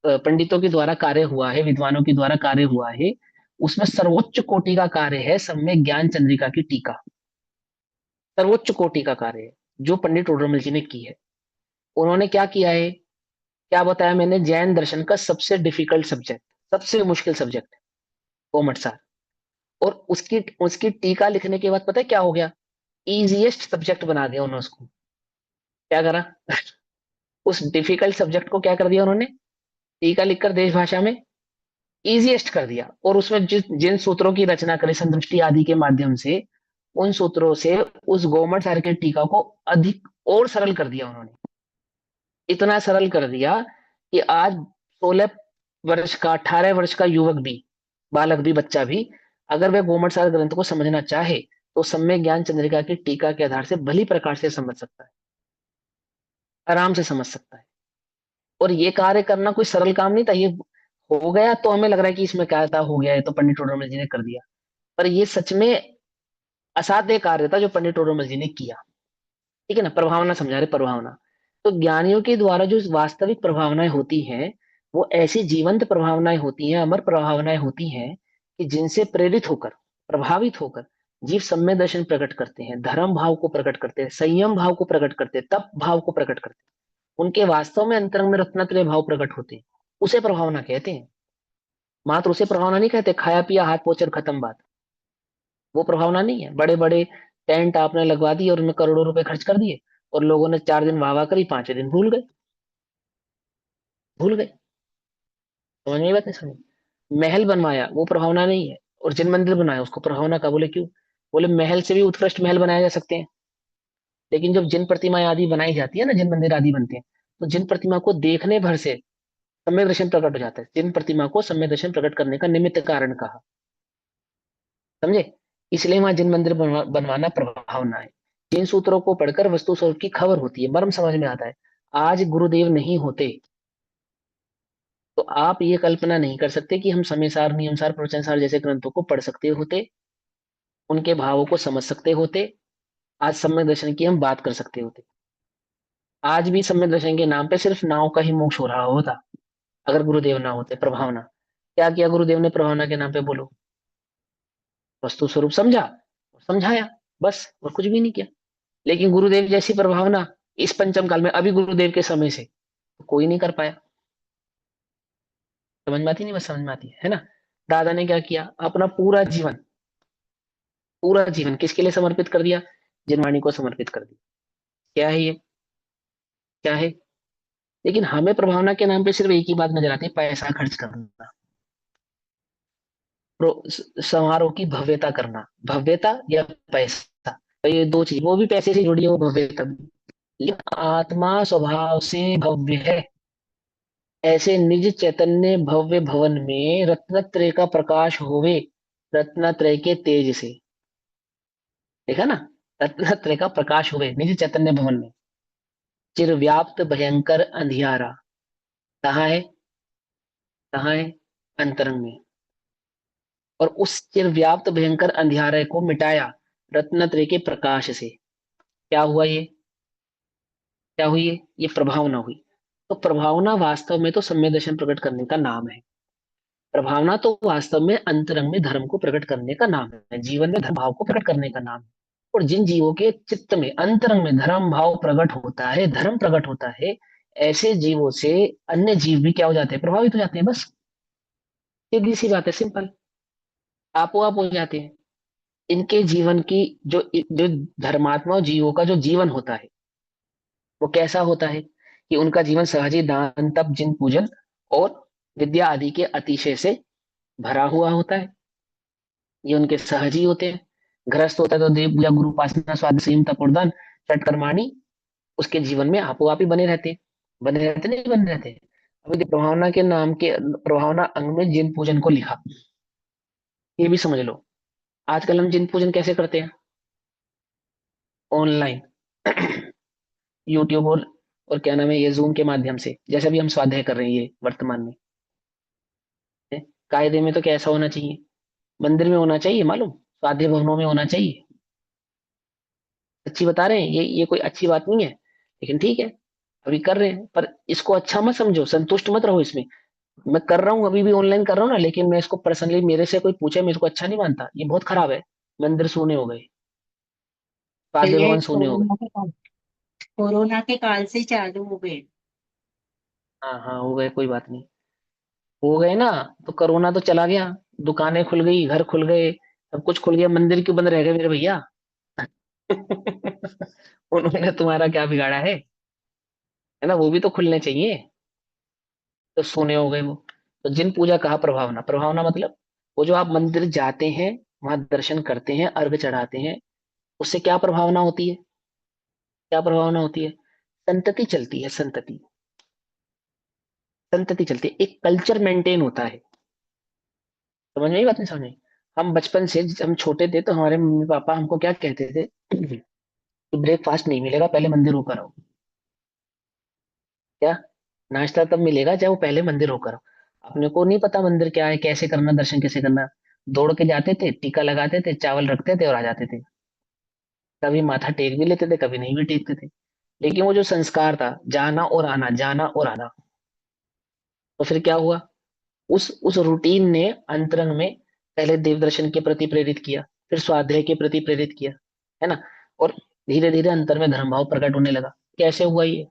पंडितों के द्वारा कार्य हुआ है, विद्वानों के द्वारा कार्य हुआ है, उसमें सर्वोच्च कोटि का कार्य है सम्यक ज्ञान चंद्रिका की टीका। सर्वोच्च कोटि का कार्य है जो पंडित टोडरमल जी ने की है। उन्होंने क्या किया है? क्या बताया मैंने? जैन दर्शन का सबसे डिफिकल्ट सब्जेक्ट, सबसे मुश्किल सब्जेक्ट, कोमट सार। और उसकी उसकी टीका लिखने के बाद पता है क्या हो गया? इजीएस्ट सब्जेक्ट बना दिया उन्होंने उसको। क्या करा? उस डिफिकल्ट सब्जेक्ट को क्या कर दिया उन्होंने? टीका लिखकर देश भाषा में इजीएस्ट कर दिया। और उसमें जिन सूत्रों की रचना करी संतुष्टि आदि के माध्यम से, उन सूत्रों से उस गोमट सार के टीका को अधिक और सरल कर दिया उन्होंने। इतना सरल कर दिया कि आज 16 वर्ष का, 18 वर्ष का युवक भी, बालक भी, बच्चा भी, अगर वह गोमट सार ग्रंथ को समझना चाहे, तो सम्यक ज्ञान चंद्रिका की टीका के आधार से भली प्रकार से समझ सकता है, आराम से समझ सकता है। और ये कार्य करना कोई सरल काम नहीं था। ये हो गया तो हमें लग रहा है कि इसमें क्या था, हो गया, ये तो पंडित टोडरमल जी ने कर दिया। पर ये सच में असाध्य कार्य था जो पंडित टोडरमल जी ने किया। ठीक है ना? प्रभावना समझा रहे, प्रभावना। तो ज्ञानियों के द्वारा जो वास्तविक प्रभावनाएं होती हैं, वो ऐसी जीवंत प्रभावनाएं होती हैं, अमर प्रभावनाएं होती हैं, कि जिनसे प्रेरित होकर, प्रभावित होकर जीव सम्य दर्शन प्रकट करते हैं, धर्म भाव को प्रकट करते हैं, संयम भाव को प्रकट करते हैं, तप भाव को प्रकट करते हैं। उनके वास्तव में अंतरंग में रत्नत्रय भाव प्रकट होते हैं। उसे प्रभावना कहते हैं। मात्र उसे प्रभावना नहीं कहते खाया पिया हाथ पोछर खत्म बात। वो प्रभावना नहीं है। बड़े बड़े टेंट आपने लगवा दिए और उनमें करोड़ों रुपए खर्च कर दिए, और लोगों ने 4 दिन वाह वाह करी, 5वें दिन भूल गए। भूल गए। समझ में आई बात नहीं समझ? महल बनवाया वो प्रभावना नहीं है, और जिन मंदिर बनाया उसको प्रभावना का बोले क्यों? बोले महल से भी उत्कृष्ट महल बनाए जा सकते हैं। लेकिन जब जिन प्रतिमाएं आदि बनाई जाती है ना, जिन मंदिर आदि बनते हैं, तो जिन प्रतिमा को देखने भर से सम्यक दर्शन प्रकट हो जाता है, जिन प्रतिमा को सम्यक दर्शन प्रकट करने का निमित्त कारण कहा। समझे? इसलिए वहां जिन मंदिर बनवाना प्रभावना है। जिन सूत्रों को पढ़कर वस्तु स्वरूप की खबर होती है, मर्म समझ में आता है। आज गुरुदेव नहीं होते तो आप ये कल्पना नहीं कर सकते कि हम समय सार, नियम सार, प्रवचन सार जैसे ग्रंथों को पढ़ सकते होते, उनके भावों को समझ सकते होते, आज सम्यक दर्शन की हम बात कर सकते होते। आज भी सम्यक दर्शन के नाम पे सिर्फ नाव का ही मोक्ष हो रहा होता, अगर गुरुदेव ना होते। प्रभावना क्या किया गुरुदेव ने प्रभावना के नाम पे? बोलो। वस्तु स्वरूप समझा, समझाया, बस, और कुछ भी नहीं किया। लेकिन गुरुदेव जैसी प्रभावना इस पंचम काल में अभी गुरुदेव के समय से तो कोई नहीं कर पाया। समझ में आती नहीं? बस समझ में आती है ना? दादा ने क्या किया? अपना पूरा जीवन, पूरा जीवन किसके लिए समर्पित कर दिया? जिनवाणी को समर्पित कर दिया। क्या है ये? क्या है? लेकिन हमें प्रभावना के नाम पे सिर्फ एक ही बात नजर आती है, पैसा खर्च करना, समारोह की भव्यता करना। भव्यता या पैसा, तो ये दो चीज, वो भी पैसे से जुड़ी है, वो भव्यता भी। लेकिन आत्मा स्वभाव से भव्य है। ऐसे निज चैतन्य भव्य भवन में रत्नत्रय का प्रकाश होवे, रत्नत्रय के तेज से। देखा ना? रत्नत्रय का प्रकाश हुए निज चैतन्य भवन में। चिर व्याप्त भयंकर अंधियारा कहाँ है? कहाँ है? अंतरंग में। और उस चिर व्याप्त भयंकर अंधियारे को मिटाया रत्नत्रय के प्रकाश से। क्या हुआ ये? क्या हुई ये प्रभावना हुई। तो प्रभावना वास्तव में तो सम्य दर्शन प्रकट करने का नाम है। प्रभावना तो वास्तव में अंतरंग में धर्म को प्रकट करने का नाम है, जीवन में धर्म भाव को प्रकट करने का नाम है। और जिन जीवों के चित्त में, अंतरंग में धर्म भाव प्रकट होता है, धर्म प्रकट होता है, ऐसे जीवों से अन्य जीव भी क्या हो जाते हैं? प्रभावित हो जाते हैं। बस सीधी सी बात है, सिंपल। आपो आप हो जाते हैं। इनके जीवन की जो जो धर्मात्मा जीवों का जो जीवन होता है, वो कैसा होता है? कि उनका जीवन सहज ही दान तप जिन पूजन और विद्या आदि के अतिशय से भरा हुआ होता है। ये उनके सहज ही होते हैं। गृहस्थ होता है तो देव पूजा, गुरु उपासना, स्वाद संयम तप और दान, षटकर्माणी उसके जीवन में आपो आप ही बने रहते हैं। बने रहते नहीं बने रहते? अभी देखो, प्रभावना के नाम के प्रभावना अंग में जिन पूजन को लिखा, ये भी समझ लो। आजकल हम जिन पूजन कैसे करते हैं? ऑनलाइन। यूट्यूब और क्या नाम है ये, जूम के माध्यम से, जैसे भी हम स्वाध्याय कर रहे हैं ये वर्तमान में। है? कायदे में तो कैसा होना चाहिए? मंदिर में होना चाहिए, मालूम, स्वाध्याय भवनों में होना चाहिए। अच्छी बता रहे हैं, ये कोई अच्छी बात नहीं है, लेकिन ठीक है, अभी कर रहे हैं। पर इसको अच्छा मत समझो, संतुष्ट मत रहो इसमें। मैं कर रहा हूँ, अभी भी ऑनलाइन कर रहा हूँ ना, लेकिन मैं इसको पर्सनली, मेरे से कोई पूछे, मैं इसको अच्छा नहीं मानता, ये बहुत खराब है। मंदिर सोने हो गए, स्वाध्याय ये भवन सोने हो गए। कोरोना के काल से चालू हो गए। हाँ हाँ, हो गए, कोई बात नहीं। हो गए ना, तो कोरोना तो चला गया, दुकानें खुल गई, घर खुल गए, सब कुछ खुल गया, मंदिर क्यों बंद रह गए मेरे भैया? उन्होंने तुम्हारा क्या बिगाड़ा है ना? वो भी तो खुलने चाहिए। तो सोने हो गए वो। तो जिन पूजा कहा प्रभावना, प्रभावना मतलब वो जो आप मंदिर जाते हैं, वहां दर्शन करते हैं, अर्घ चढ़ाते हैं, उससे क्या प्रभावना होती है? क्या प्रभावना होती है? संतति चलती है, संतति। संतति चलती है, एक कल्चर मेंटेन होता है। समझ में आई बात नहीं समझ में? हम बचपन से, हम छोटे थे तो हमारे मम्मी पापा हमको क्या कहते थे? कि ब्रेकफास्ट नहीं मिलेगा, पहले मंदिर होकर आओ। क्या? नाश्ता तब मिलेगा जब वो पहले मंदिर होकर आओ। अपने को नहीं पता मंदिर क्या है, कैसे करना, दर्शन कैसे करना। दौड़ के जाते थे, टीका लगाते थे, चावल रखते थे और आ जाते थे। कभी माथा टेक भी लेते थे, कभी नहीं भी टेकते थे। लेकिन वो जो संस्कार था, जाना और आना, जाना और आना, तो फिर क्या हुआ? उस रूटीन ने अंतरंग में पहले देव दर्शन के प्रति प्रेरित किया, फिर स्वाध्याय के प्रति प्रेरित किया, है ना? और धीरे धीरे अंतर में धर्म भाव प्रकट होने लगा। कैसे हुआ ये?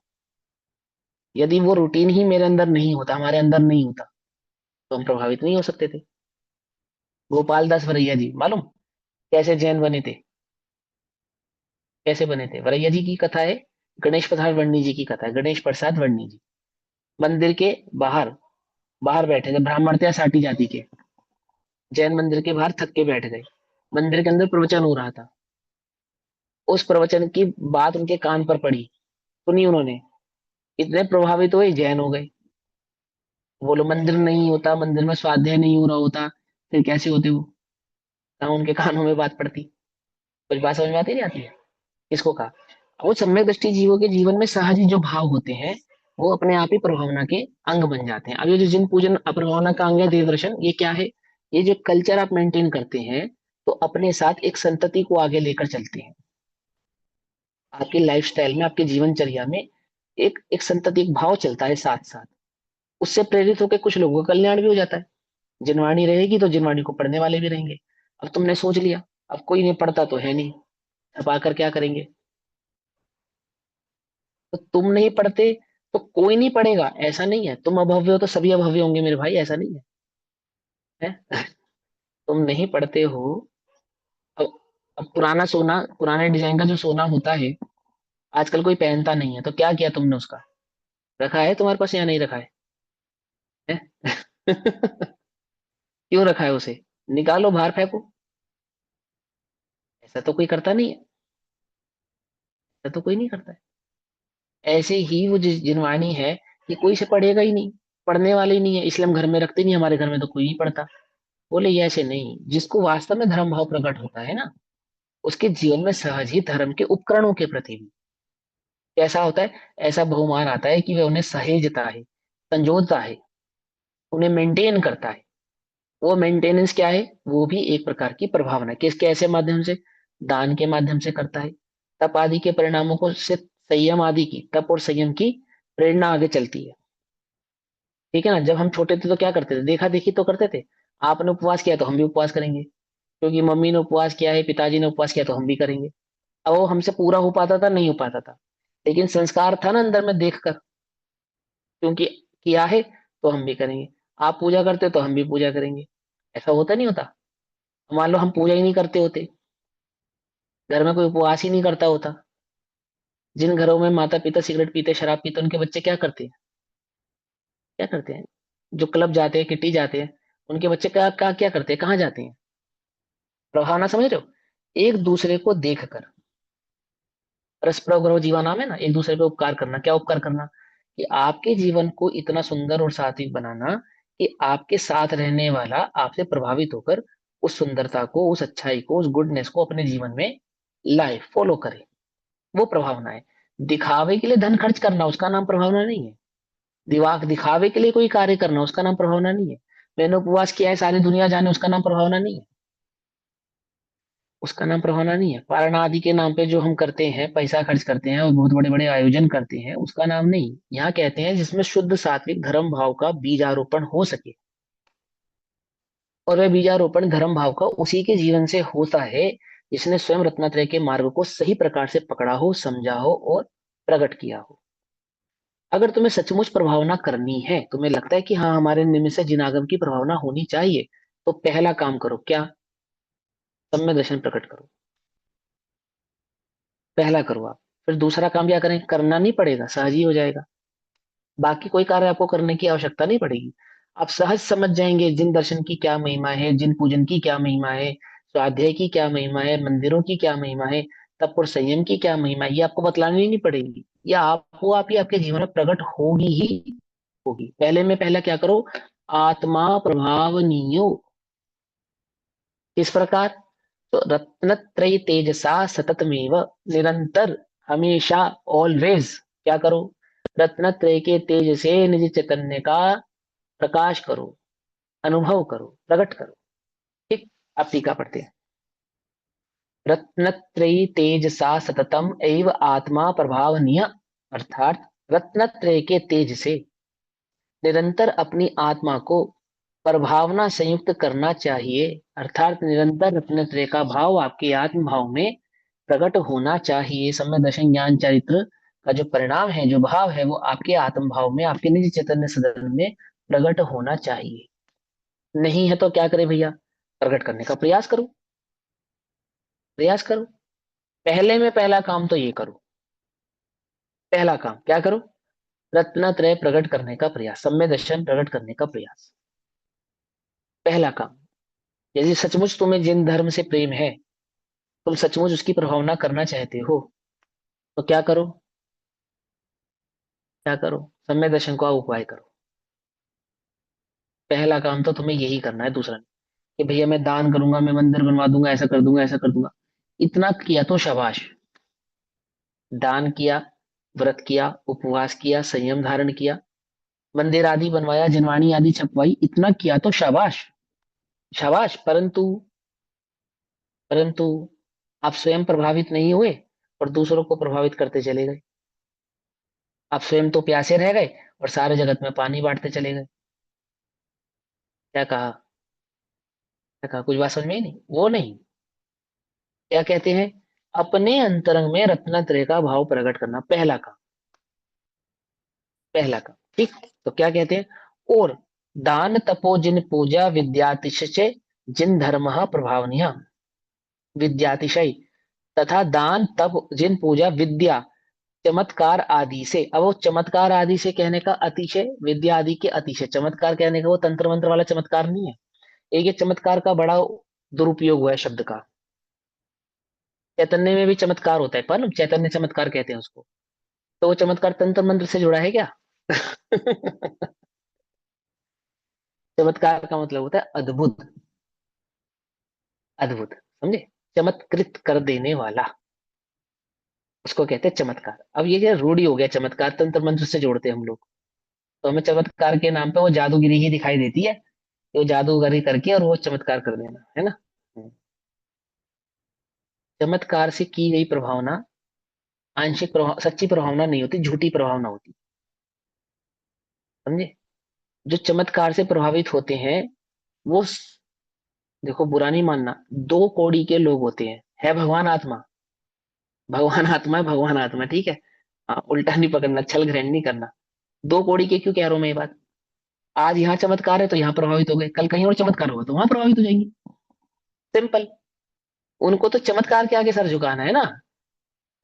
यदि वो रूटीन ही मेरे अंदर नहीं होता, हमारे अंदर नहीं होता, तो हम प्रभावित नहीं हो सकते थे। गोपाल दास वरैया जी, मालूम कैसे जैन बने थे? कैसे बने थे? वरैया जी की कथा है, गणेश प्रसाद वर्णी जी की कथा है, गणेश प्रसाद वर्णी जी। मंदिर के बाहर बाहर बैठे थे ब्राह्मण थे या साटी जाति के, जैन मंदिर के बाहर थक के बैठ गए। मंदिर के अंदर प्रवचन हो रहा था। उस प्रवचन की बात उनके कान पर पड़ी, सुनी उन्होंने, इतने प्रभावित हुए, जैन हो गए। बोलो मंदिर नहीं होता, मंदिर में स्वाध्याय नहीं हो रहा होता, फिर कैसे होते वो? ना उनके कानों में बात पड़ती। कुछ बात समझ में आती नहीं आती है? किसको कहा? वो सम्यक दृष्टि जीवों के जीवन में सहज ही जो भाव होते हैं, वो अपने आप ही प्रभावना के अंग बन जाते हैं। अब ये जो जिन पूजन अप्रभावना का अंग है देव दर्शन, ये क्या है? ये जो कल्चर आप मेंटेन करते हैं, तो अपने साथ एक संतति को आगे लेकर चलते हैं। आपकी लाइफस्टाइल में, आपके जीवनचर्या में एक एक संतति, एक भाव चलता है साथ साथ। उससे प्रेरित होकर कुछ लोगों का कल्याण भी हो जाता है। जिनवाणी रहेगी तो जिनवाणी को पढ़ने वाले भी रहेंगे। अब तुमने सोच लिया, अब कोई नहीं पढ़ता तो है नहीं, अब आकर क्या करेंगे? तो तुम नहीं पढ़ते तो कोई नहीं पढ़ेगा, ऐसा नहीं है। तुम अभव्य हो तो सभी अभव्य होंगे मेरे भाई, ऐसा नहीं है, है? तुम नहीं पढ़ते हो। अब अब पुराना सोना, पुराने डिजाइन का जो सोना होता है, आजकल कोई पहनता नहीं है, तो क्या किया तुमने उसका? रखा है तुम्हारे पास या नहीं रखा है? क्यों रखा है उसे? निकालो, बाहर फेंको। ऐसा तो कोई करता नहीं है, ऐसा तो कोई नहीं करता है। ऐसे ही वो जिनवाणी है, ये कोई से पढ़ेगा ही नहीं, पढ़ने वाले ही नहीं है, इसलिए हम घर में रखते नहीं, हमारे घर में तो कोई नहीं पढ़ता। बोले ये ऐसे नहीं, जिसको वास्तव में धर्म भाव प्रकट होता है ना, उसके जीवन में सहज ही धर्म के उपकरणों के प्रति भी कैसा होता है, ऐसा बहुमान आता है कि वह उन्हें सहेजता है, संजोता है, उन्हें मेंटेन करता है। वो मेंटेनेंस क्या है? वो भी एक प्रकार की प्रभावना, किसके ऐसे माध्यम से? दान के माध्यम से करता है। तप आदि के परिणामों को से संयम आदि की, तप और संयम की प्रेरणा आगे चलती है। ठीक है ना? जब हम छोटे थे तो क्या करते थे? देखा देखी तो करते थे। आपने उपवास किया तो हम भी उपवास करेंगे, क्योंकि मम्मी ने उपवास किया है, पिताजी ने उपवास किया तो हम भी करेंगे। अब वो हमसे पूरा हो पाता था? नहीं हो पाता था, लेकिन संस्कार था ना अंदर में देखकर, क्योंकि किया है तो हम भी करेंगे। आप पूजा करते हो तो हम भी पूजा करेंगे। ऐसा होता नहीं होता? मान लो हम पूजा ही नहीं करते होते, घर में कोई उपवास ही नहीं करता होता, जिन घरों में माता पिता सिगरेट पीते, शराब पीते, उनके बच्चे क्या करते हैं? क्या करते हैं? जो क्लब जाते हैं, किटी जाते हैं, उनके बच्चे क्या करते हैं, कहाँ जाते हैं? प्रभावना समझ रहे हो? एक दूसरे को देखकर, परस्पर गौरव जीवा नाम है ना, एक दूसरे पे उपकार करना। क्या उपकार करना? कि आपके जीवन को इतना सुंदर और सात्विक बनाना कि आपके साथ रहने वाला आपसे प्रभावित होकर उस सुंदरता को, उस अच्छाई को, उस गुडनेस को अपने जीवन में लाए, फॉलो करे। वो प्रभावना है। दिखावे के लिए धन खर्च करना, उसका नाम प्रभावना नहीं है। दिवाक दिखावे के लिए कोई कार्य करना, उसका नाम प्रभावना नहीं है। मैंने उपवास किया है सारी दुनिया जाने, उसका नाम प्रभावना नहीं है। उसका नाम प्रभावना नहीं है। पारण आदि के नाम पे जो हम करते हैं, पैसा खर्च करते हैं और बहुत बड़े बड़े आयोजन करते हैं, उसका नाम नहीं। यहाँ कहते हैं जिसमें शुद्ध सात्विक धर्म भाव का बीजारोपण हो सके, और वह बीजारोपण धर्म भाव का उसी के जीवन से होता है जिसने स्वयं रत्नत्रय के मार्ग को सही प्रकार से पकड़ा हो, समझा हो और प्रकट किया हो। अगर तुम्हें सचमुच प्रभावना करनी है, तुम्हें लगता है कि हाँ हमारे निमित्त से जिनागम की प्रभावना होनी चाहिए, तो पहला काम करो क्या? सम्यक दर्शन प्रकट करो। पहला करो आप। फिर दूसरा काम क्या करें? करना नहीं पड़ेगा, सहज ही हो जाएगा। बाकी कोई कार्य आपको करने की आवश्यकता नहीं पड़ेगी। आप सहज समझ जाएंगे जिन दर्शन की क्या महिमा है, जिन पूजन की क्या महिमा है, स्वाध्याय की क्या महिमा है, मंदिरों की क्या महिमा है, तप और संयम की क्या महिमा है, ये आपको बतलानी नहीं पड़ेगी। ये आपको आप ही आपके जीवन में प्रकट होगी ही होगी। पहले में पहला क्या करो? आत्मा प्रभावनीयो। किस प्रकार? तो रत्नत्रय तेजसा सततमेव, निरंतर, हमेशा, ऑलवेज क्या करो? रत्नत्रय के तेज से निज चैतन्य का प्रकाश करो, अनुभव करो, प्रकट करो। ठीक। अब टीका पढ़ते हैं। रत्नत्रयी तेजसा सततम एव आत्मा प्रभावनीय, अर्थात रत्नत्रय के तेज से निरंतर अपनी आत्मा को प्रभावना संयुक्त करना चाहिए। अर्थात निरंतर रत्नत्रय का भाव आपके आत्म भाव में प्रकट होना चाहिए। सम्य दर्शन ज्ञान चरित्र का जो परिणाम है, जो भाव है, वो आपके आत्म भाव में, आपके निज चैतन्य सदन में प्रकट होना चाहिए। नहीं है तो क्या करे भैया? प्रकट करने का प्रयास करो, प्रयास करो। पहले में पहला काम तो ये करो। पहला काम क्या करो? रत्नत्रय प्रकट करने का प्रयास, सम्य दर्शन प्रकट करने का प्रयास। पहला काम, यदि सचमुच तुम्हें जिन धर्म से प्रेम है, तुम सचमुच उसकी प्रभावना करना चाहते हो, तो क्या करो? क्या करो? सम्य दर्शन का उपाय करो। पहला काम तो तुम्हें यही करना है, दूसरा नहीं कि भैया मैं दान करूंगा, मैं मंदिर बनवा दूंगा, ऐसा कर दूंगा, ऐसा कर दूंगा। इतना किया तो शाबाश। दान किया, व्रत किया, उपवास किया, संयम धारण किया, मंदिर आदि बनवाया, जनवाणी आदि छपवाई, इतना किया तो शाबाश। शाबाश। परंतु परंतु आप स्वयं प्रभावित नहीं हुए और दूसरों को प्रभावित करते चले गए। आप स्वयं तो प्यासे रह गए और सारे जगत में पानी बांटते चले गए। क्या कहा? क्या कहा? कुछ बात समझ में ही नहीं, वो नहीं। क्या कहते हैं? अपने अंतरंग में रत्नत्रय का भाव प्रकट करना, पहला काम। पहला काम, ठीक। तो क्या कहते हैं? और दान तपो जिन पूजा विद्यातिशय, जिन धर्म प्रभावनीय, विद्यातिशय, तथा दान तप जिन पूजा विद्या चमत्कार आदि से। अब वो चमत्कार आदि से कहने का अतिशय, विद्या आदि के अतिशय, चमत्कार कहने का वो तंत्र मंत्र वाला चमत्कार नहीं है। एक ये चमत्कार का बड़ा दुरुपयोग हुआ है शब्द का। चैतन्य में भी चमत्कार होता है, पर चैतन्य चमत्कार कहते हैं उसको। तो वो चमत्कार तंत्र मंत्र से जुड़ा है क्या? चमत्कार का मतलब होता है अद्भुत। अद्भुत, समझे? चमत्कृत कर देने वाला, उसको कहते हैं चमत्कार। अब ये क्या रूढ़ी हो गया, चमत्कार तंत्र मंत्र से जोड़ते हैं हम लोग। तो हमें चमत्कार के नाम पे वो जादूगिरी ही दिखाई देती है, कि वो जादूगरी करके और वो चमत्कार कर देना है ना। चमत्कार से की गई प्रभावना आंशिक प्रभाव, सच्ची प्रभावना नहीं होती, झूठी प्रभावना होती। समझे? जो चमत्कार से प्रभावित होते हैं वो देखो, बुरा नहीं मानना, दो कौड़ी के लोग होते हैं। है भगवान आत्मा, भगवान आत्मा है, भगवान आत्मा, ठीक है। हाँ, उल्टा नहीं पकड़ना, छल ग्रहण नहीं करना। दो कौड़ी के क्यों कह रहा हूं मैं ये बात? आज यहाँ चमत्कार है तो यहाँ प्रभावित हो गए, कल कहीं और चमत्कार होगा तो वहां प्रभावित हो जाएंगे। सिंपल। उनको तो चमत्कार के आगे सर झुकाना है ना।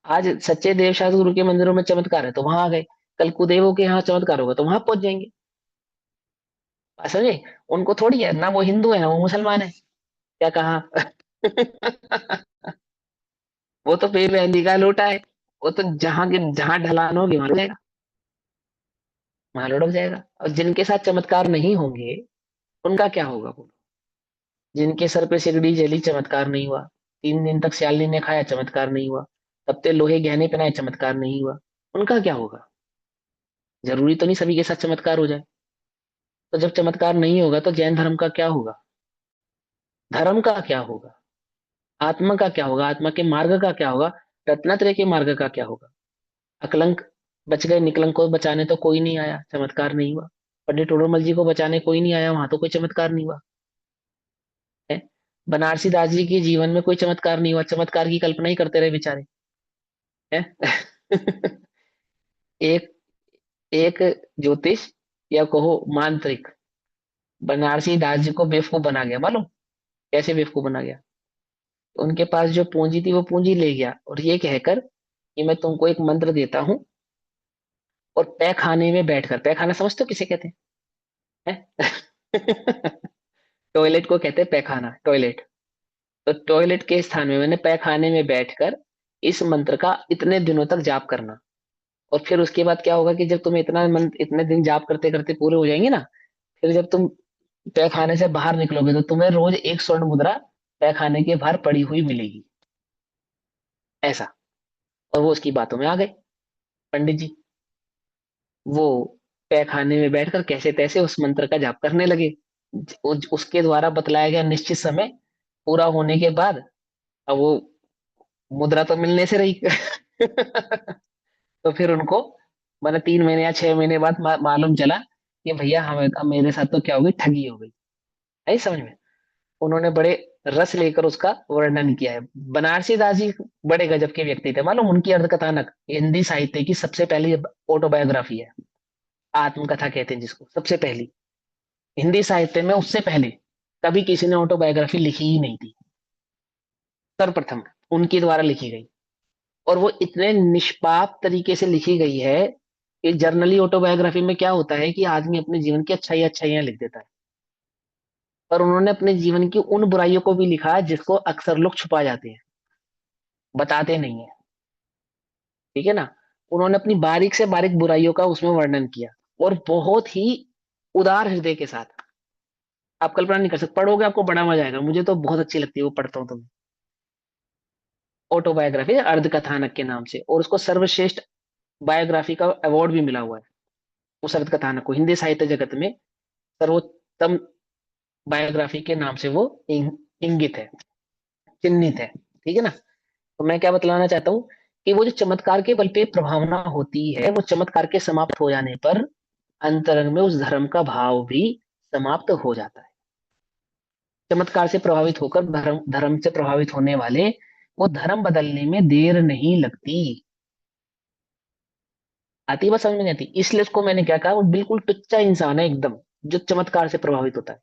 आज सच्चे देव शास्त्र गुरु के मंदिरों में चमत्कार है तो वहां आ गए, कल कुदेवों के यहाँ चमत्कार होगा तो वहां पहुंच जाएंगे। बात समझे? उनको थोड़ी है ना, वो हिंदू है ना वो मुसलमान है। क्या कहा? वो तो फिर मेहंदी का लोटा है। वो तो जहां के जहां ढलान होगी वहां जाएगा, वहां लुढ़क जाएगा। और जिनके साथ चमत्कार नहीं होंगे उनका क्या होगा बोलो? जिनके सर पे सिगड़ी जली, चमत्कार नहीं हुआ। 3 दिन तक स्याली ने खाया, चमत्कार नहीं हुआ। तब ते लोहे गहने पहनाए, चमत्कार नहीं हुआ। उनका क्या होगा? जरूरी तो नहीं सभी के साथ चमत्कार हो जाए। तो जब चमत्कार नहीं होगा तो जैन धर्म का क्या होगा? धर्म का क्या होगा? आत्मा का क्या होगा? आत्मा के मार्ग का क्या होगा? रत्नात्रय के मार्ग का क्या होगा? अकलंक बच गए, निकलंक को बचाने तो कोई नहीं आया, चमत्कार नहीं हुआ। पंडित टोडरमल जी को बचाने कोई नहीं आया, वहां तो कोई चमत्कार नहीं हुआ है। बनारसी दास जी के जीवन में कोई चमत्कार नहीं हुआ, चमत्कार की कल्पना ही करते रहे बेचारे हैं। एक एक ज्योतिष या कहो मांत्रिक बनारसी दास जी को बेवकूफ बना गया, मालूम कैसे बेवकूफ बना गया? उनके पास जो पूंजी थी वो पूंजी ले गया और ये कहकर कि मैं तुमको एक मंत्र देता हूँ, और तय खाने में बैठकर, तय खाना समझते हो किसे कहते हैं? टॉयलेट को कहते हैं पैखाना, टॉयलेट। तो टॉयलेट के स्थान में मैंने पैखाने में बैठकर इस मंत्र का इतने दिनों तक जाप करना। और फिर उसके बाद क्या होगा कि जब तुम्हें इतना मंत्र इतने दिन जाप करते करते पूरे हो जाएंगे ना, फिर जब तुम पैखाने से बाहर निकलोगे तो तुम्हें रोज एक स्वर्ण मुद्रा पैखाने के बाहर पड़ी हुई मिलेगी, ऐसा। और वो उसकी बातों में आ गए पंडित जी। वो पैखाने में बैठकर कैसे तैसे उस मंत्र का जाप करने लगे। उसके द्वारा बतलाया गया निश्चित समय पूरा होने के बाद, अब वो मुद्रा तो मिलने से रही। तो फिर उनको मैंने 3 महीने या 6 महीने बाद मालूम चला कि भैया हमें, अब मेरे साथ तो क्या हो गई, ठगी हो गई। है समझ में? उन्होंने बड़े रस लेकर उसका वर्णन किया है। बनारसी दास जी बड़े गजब के व्यक्ति थे, मालूम उनकी अर्धकथानक हिंदी साहित्य की सबसे पहली ऑटोबायोग्राफी है। आत्मकथा कहते हैं जिसको, सबसे पहली हिंदी साहित्य में, उससे पहले कभी किसी ने ऑटोबायोग्राफी लिखी ही नहीं थी। सर्वप्रथम उनके द्वारा लिखी गई। और वो इतने निष्पाप तरीके से लिखी गई है कि जर्नली ऑटोबायोग्राफी में क्या होता है कि आदमी अपने जीवन की अच्छाइयाँ अच्छाइयाँ लिख देता है, पर उन्होंने अपने जीवन की उन बुराइयों को भी लिखा है जिसको अक्सर लोग छुपा जाते हैं, बताते नहीं है। ठीक है ना। उन्होंने अपनी बारीक से बारीक बुराइयों का उसमें वर्णन किया, और बहुत ही उदार हृदय के साथ। आप कल्पना नहीं कर सकते, पढ़ोगे आपको बड़ा मजा आएगा, मुझे तो बहुत अच्छी लगती है वो, पढ़ता हूँ तो। ऑटोबायोग्राफी अर्ध कथानक के नाम से, और उसको सर्वश्रेष्ठ बायोग्राफी का अवार्ड भी मिला हुआ है। उस अर्ध कथानक को हिंदी साहित्य जगत में सर्वोत्तम बायोग्राफी के नाम से वो इंगित है, चिन्हित है। ठीक है ना। तो मैं क्या बतलाना चाहता हूँ कि वो जो चमत्कार के बल पे प्रभावना होती है, वो चमत्कार के समाप्त हो जाने पर अंतरंग में उस धर्म का भाव भी समाप्त हो जाता है। चमत्कार से प्रभावित होकर धर्म धर्म से प्रभावित होने वाले, वो धर्म बदलने में देर नहीं लगती। आती बात समझ में नहीं आती, इसलिए उसको मैंने क्या कहा, वो बिल्कुल टुच्चा इंसान है एकदम, जो चमत्कार से प्रभावित होता है।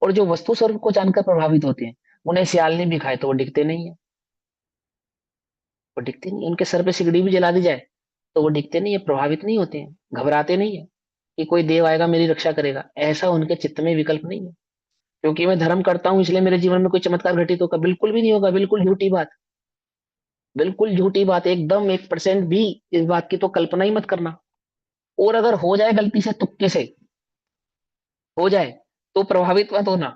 और जो वस्तु स्वरूप को जानकर प्रभावित होते हैं, उन्हें सियाल ने भी खाए तो वो दिखते नहीं है। वो दिखते नहीं, उनके सर पे सिगड़ी भी जला दी जाए तो वो दिखते नहीं है, प्रभावित नहीं होते हैं, घबराते नहीं है कि कोई देव आएगा मेरी रक्षा करेगा, ऐसा उनके चित्त में विकल्प नहीं है। क्योंकि मैं धर्म करता हूं इसलिए मेरे जीवन में कोई चमत्कार घटित होगा, बिल्कुल भी नहीं होगा, बिल्कुल झूठी बात। बिल्कुल झूठी बात, एकदम 1% भी इस बात की तो कल्पना ही मत करना। और अगर हो जाए गलती से, तुक्के से हो जाए, तो प्रभावित मत होना।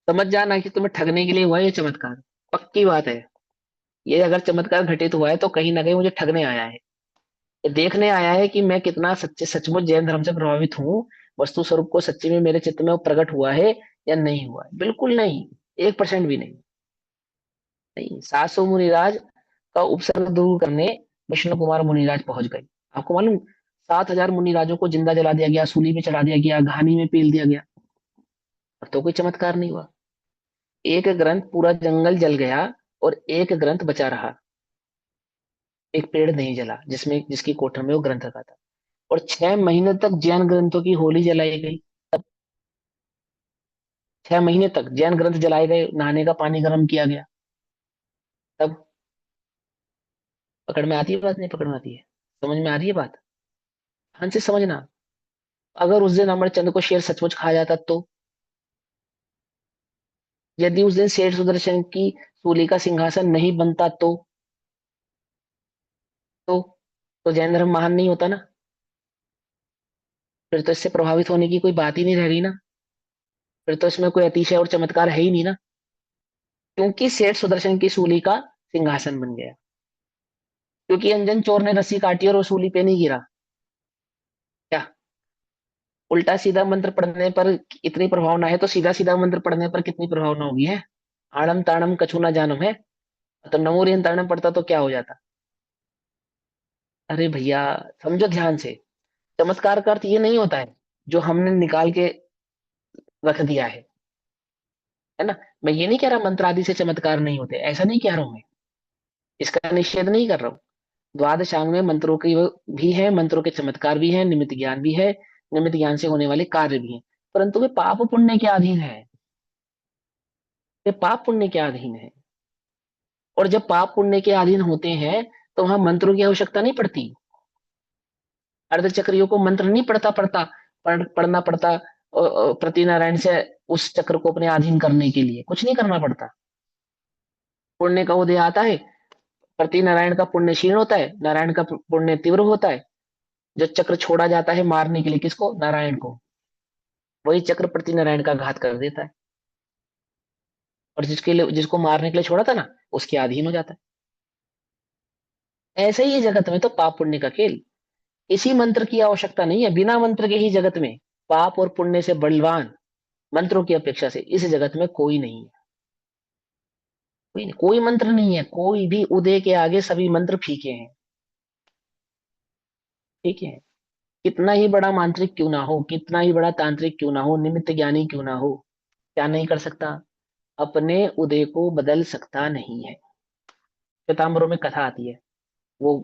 समझ जाना कि तुम्हें ठगने के लिए हुआ है ये चमत्कार, पक्की बात है। ये अगर चमत्कार घटित हुआ है तो कहीं ना कहीं मुझे ठगने आया है, ये देखने आया है कि मैं कितना सच्चे सचमुच जैन धर्म से प्रभावित हूँ, वस्तु स्वरूप को सच्ची में मेरे चित्त में वो प्रकट हुआ है या नहीं हुआ है। बिल्कुल नहीं, 1% भी नहीं। नहीं, 700 मुनिराज का उपसर्ग दूर करने विष्णु कुमार मुनिराज पहुंच गए। आपको मालूम, 7,000 मुनिराजों को जिंदा जला दिया गया, सूली पे चढ़ा दिया गया, घानी में पील दिया गया, और तो कोई चमत्कार नहीं हुआ। एक ग्रंथ पूरा जंगल जल गया और एक ग्रंथ बचा रहा। एक पेड़ नहीं जला जिसमें जिसकी कोठर में वो ग्रंथ रखा था। और 6 महीने तक जैन ग्रंथों की होली जलाई गई। 6 महीने तक जैन ग्रंथ जलाए गए, नहाने का पानी गर्म किया गया। तब पकड़ में आती है बात, नहीं पकड़ में आती है? समझ में आ रही है बात? ध्यान से समझना। अगर उस दिन अमरचंद को शेर सचमुच खा जाता तो, यदि उस दिन शेर सुदर्शन की सूली का सिंहासन नहीं बनता तो तो जैन धर्म महान नहीं होता ना। फिर तो इससे प्रभावित होने की कोई बात ही नहीं रह गई ना। फिर तो इसमें कोई अतिशय और चमत्कार है ही नहीं ना, क्योंकि सेठ सुदर्शन की सूली का सिंहासन बन गया। क्योंकि अंजन चोर ने रस्सी काटी और वो सूली पे नहीं गिरा। क्या उल्टा सीधा मंत्र पढ़ने पर इतनी प्रभावना है, तो सीधा सीधा मंत्र पढ़ने पर कितनी प्रभावना होगी है? आड़म ताड़म कछु ना जानम है, तो नमोरियन ताड़म पढ़ता तो क्या हो जाता? अरे भैया, समझो ध्यान से। चमत्कार का अर्थ ये नहीं होता है जो हमने निकाल के रख दिया है ना। मैं ये नहीं कह रहा मंत्र आदि से चमत्कार नहीं होते, ऐसा नहीं कह रहा हूं मैं, इसका निषेध नहीं कर रहा हूँ। द्वादशांग में मंत्रों की भी है, मंत्रों के चमत्कार भी है, निमित्त ज्ञान भी है, निमित्त ज्ञान से होने वाले कार्य भी हैं, परंतु वे पाप पुण्य के अधीन है। वे पाप पुण्य के अधीन है। और जब पाप पुण्य के अधीन होते हैं तो वहां मंत्रों की आवश्यकता नहीं पड़ती। अर्धचक्रियों को मंत्र नहीं पढ़ना पड़ता प्रति नारायण से उस चक्र को अपने अधीन करने के लिए कुछ नहीं करना पड़ता। पुण्य का उदय आता है, प्रति नारायण का पुण्य क्षीण होता है, नारायण का पुण्य तीव्र होता है। जो चक्र छोड़ा जाता है मारने के लिए किसको? नारायण को, वही चक्र प्रति नारायण का घात कर देता है, और जिसके लिए जिसको मारने के लिए छोड़ा था ना, उसके अधीन हो जाता है। ऐसे ही है जगत में तो पाप पुण्य का खेल। इसी मंत्र की आवश्यकता नहीं है, बिना मंत्र के ही जगत में पाप और पुण्य से बलवान मंत्रों की अपेक्षा से इस जगत में कोई नहीं है। कोई नहीं, कोई मंत्र नहीं है, कोई भी उदय के आगे सभी मंत्र फीके हैं। ठीक है। कितना ही बड़ा मांत्रिक क्यों ना हो, कितना ही बड़ा तांत्रिक क्यों ना हो, निमित्त ज्ञानी क्यों ना हो, क्या नहीं कर सकता? अपने उदय को बदल सकता नहीं है। श्वेतांबरों में कथा आती है, वो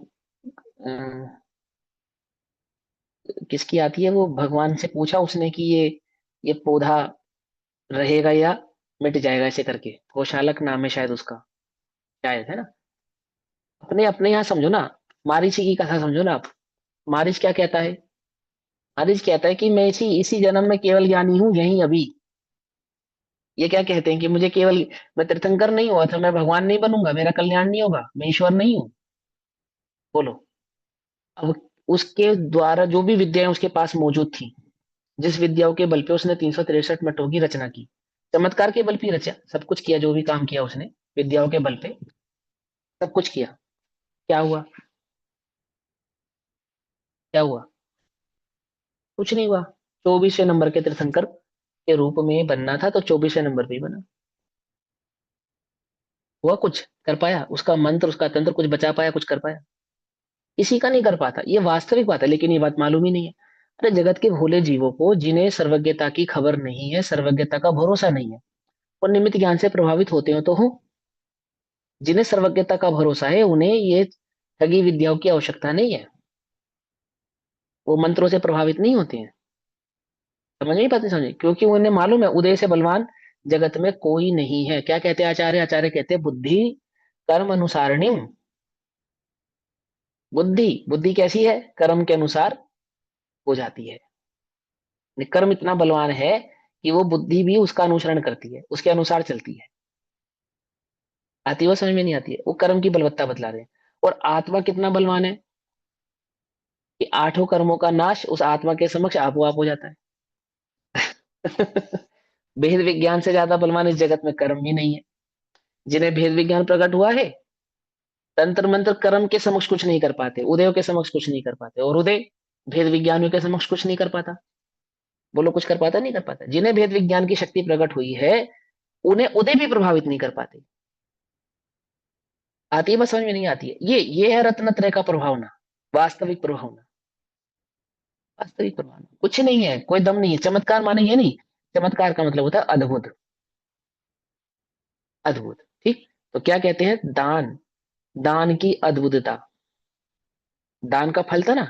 किसकी आती है, वो भगवान से पूछा उसने कि ये पौधा रहेगा या मिट जाएगा, ऐसे करके गोशालक नाम है शायद उसका, शायद है ना। अपने अपने यहाँ समझो ना, मारीची की कथा समझो ना आप। मारीच क्या कहता है? मारीच कहता है कि मैं इसी इसी जन्म में केवल ज्ञानी हूँ, यही अभी। ये क्या कहते हैं कि मुझे केवल, मैं तीर्थंकर नहीं हुआ था, मैं भगवान नहीं बनूंगा, मेरा कल्याण नहीं होगा, मैं ईश्वर नहीं हूँ। बोलो। अब उसके द्वारा जो भी विद्याएं उसके पास मौजूद थी, जिस विद्याओं के बल पे उसने 363 मठों की रचना की, चमत्कार के बल पे रचा, सब कुछ किया, जो भी काम किया उसने विद्याओं के बल पे सब कुछ किया। क्या हुआ? क्या हुआ? कुछ नहीं हुआ। 24वें नंबर के तीर्थंकर के रूप में बनना था तो 24वें नंबर पे ही बना। हुआ कुछ? कर पाया? उसका मंत्र, उसका तंत्र कुछ बचा पाया, कुछ कर पाया? किसी का नहीं कर पाता। ये वास्तविक बात है, लेकिन ये बात मालूम ही नहीं है। अरे जगत के भोले जीवों को, जिन्हें सर्वज्ञता की खबर नहीं है, सर्वज्ञता का भरोसा नहीं है, वो निमित्त ज्ञान से प्रभावित होते हो तो हो। जिन्हें सर्वज्ञता का भरोसा है, उन्हें ये ठगी विद्याओं की आवश्यकता नहीं है। वो मंत्रों से प्रभावित नहीं होते हैं। समझ नहीं पाते? समझे? क्योंकि उन्हें मालूम है उदय से बलवान जगत में कोई नहीं है। क्या कहते हैं आचार्य? आचार्य कहते हैं बुद्धि कर्म अनुसारिणी। बुद्धि, बुद्धि कैसी है? कर्म के अनुसार हो जाती है। कर्म इतना बलवान है कि वो बुद्धि भी उसका अनुसरण करती है, उसके अनुसार चलती है। आती है वो? समझ में नहीं आती है? वो कर्म की बलवत्ता बतला रहे हैं। और आत्मा कितना बलवान है कि आठों कर्मों का नाश उस आत्मा के समक्ष आपो आप हो जाता है। भेद विज्ञान से ज्यादा बलवान इस जगत में कर्म भी नहीं है। जिन्हें भेद विज्ञान प्रकट हुआ है, तंत्र मंत्र कर्म के समक्ष कुछ नहीं कर पाते, उदयों के समक्ष कुछ नहीं कर पाते, और उदय भेद विज्ञानियों के समक्ष कुछ नहीं कर पाता। बोलो, कुछ कर पाता? नहीं कर पाता। जिन्हें भेद विज्ञान की शक्ति प्रकट हुई है, उन्हें उदय भी प्रभावित नहीं कर पाते। आती है बस, समझ में नहीं आती है। ये है रत्नत्रय का प्रभावना, वास्तविक प्रभावना। वास्तविक प्रभावना कुछ नहीं है, कोई दम नहीं है। चमत्कार माने ये नहीं, चमत्कार का मतलब होता है अद्भुत। अद्भुत, ठीक। तो क्या कहते हैं? दान, दान की अद्भुतता। दान का फल था ना?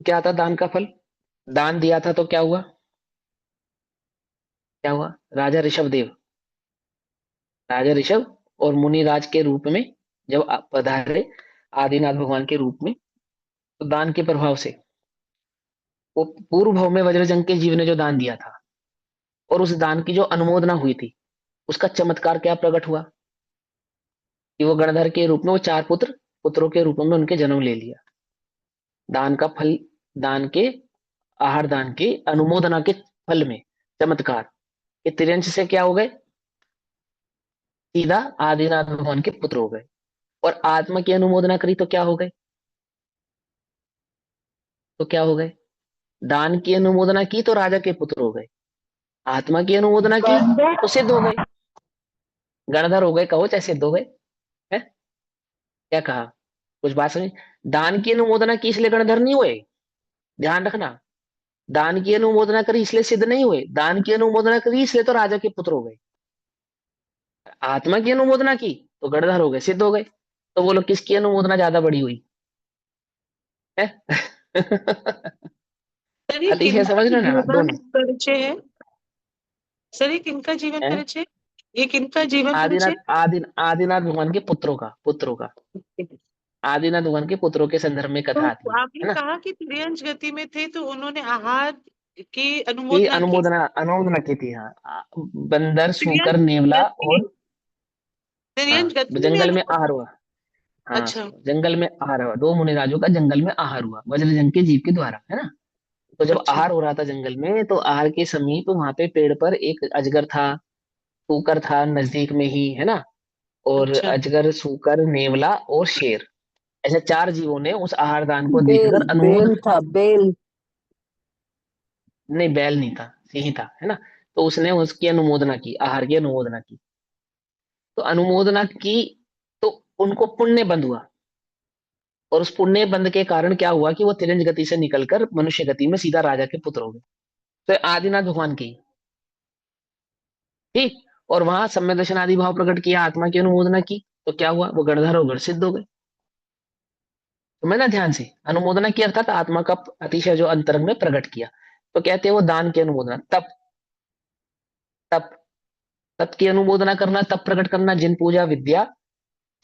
क्या था दान का फल? दान दिया था तो क्या हुआ? क्या हुआ? राजा ऋषभ देव, राजा ऋषभ और मुनिराज के रूप में जब पधारे आदिनाथ भगवान के रूप में, तो दान के प्रभाव से वो पूर्व भाव में वज्रजंग के जीव ने जो दान दिया था, और उस दान की जो अनुमोदना हुई थी, उसका चमत्कार क्या प्रकट हुआ कि वो गणधर के रूप में, वो चार पुत्रों के रूप में उनके जन्म ले लिया। दान का फल, दान के, आहार दान के अनुमोदना के फल में चमत्कार, ये त्रियंश से क्या हो गए? सीधा आदिनाथ भगवान के पुत्र हो गए। और आत्मा की अनुमोदना करी तो क्या हो गए? तो क्या हो गए? दान की अनुमोदना की तो राजा के पुत्र हो गए, आत्मा की अनुमोदना की तो सिद्ध हो गए, गणधर हो गए, कहो चाहे सिद्ध हो गए। है? क्या कहा? कुछ बात समझ? दान की अनुमोदना की इसलिए गणधर नहीं हुए, ध्यान रखना। दान की अनुमोदना करी इसलिए सिद्ध नहीं हुए, दान की अनुमोदना करी इसलिए तो राजा के पुत्र हो गए। आत्मा की अनुमोदना की तो गणधर हो गए, सिद्ध हो गए। तो बोलो किसकी अनुमोदना ज्यादा बड़ी हुई है? सर ये अतिशय किनका समझ रहे हो ना जीवन दोनों? परिचय है? सर ये किनका जीवन है? परिचय? ये किनका जीवन परिचय? आदिनाथ भगवान के पुत्रों का आदिनाथ भगवान के पुत्रों के संदर्भ में तो कथा आती आपने है ना? कहा कि त्रियंश गति में थे तो उन्होंने आहार की की अनुमोदना की। अनुमोदना अनुमोदना की थी, हाँ। बंदर, त्रियंश सूकर, नेवला गति, और, त्रियंश हाँ, गति में जंगल में आहार अनुमोदना। हुआ। हाँ अच्छा। सुनो, जंगल में आहार हुआ, दो मुनिराजों का जंगल में आहार हुआ वज्रजंग के जीव के द्वारा, है ना? तो जब अच्छा। आहार हो रहा था जंगल में, तो आहार के समीप वहां पे पेड़ पर एक अजगर था, सूकर था नजदीक में ही, है ना? और अच्छा। अजगर, सूकर, नेवला और शेर, ऐसे चार जीवों ने उस आहार दान को बेल, देखकर अनुमोदन। बेल था बेल। नहीं, बैल नहीं था, सिंह था, है ना? तो उसने उसकी अनुमोदना की, आहार की अनुमोदना की। तो अनुमोदना की, तो उनको पुण्य बंध हुआ, और उस पुण्य बंध के कारण क्या हुआ कि वो तिरंज गति से निकलकर मनुष्य गति में सीधा राजा के पुत्र हो गए। तो आदिनाथ भगवान की, ठीक। और वहां सम्य दर्शन आदि भाव प्रकट किया, आत्मा की अनुमोदना की, तो क्या हुआ? वो गणधर होकर सिद्ध हो गए। तो मैं ना ध्यान से, अनुमोदना की अर्थात आत्मा का अतिशय जो अंतरंग में प्रकट किया, तो कहते हैं वो दान की अनुमोदना। तप, तप, तप की अनुमोदना करना, तप प्रकट करना, जिन पूजा विद्या,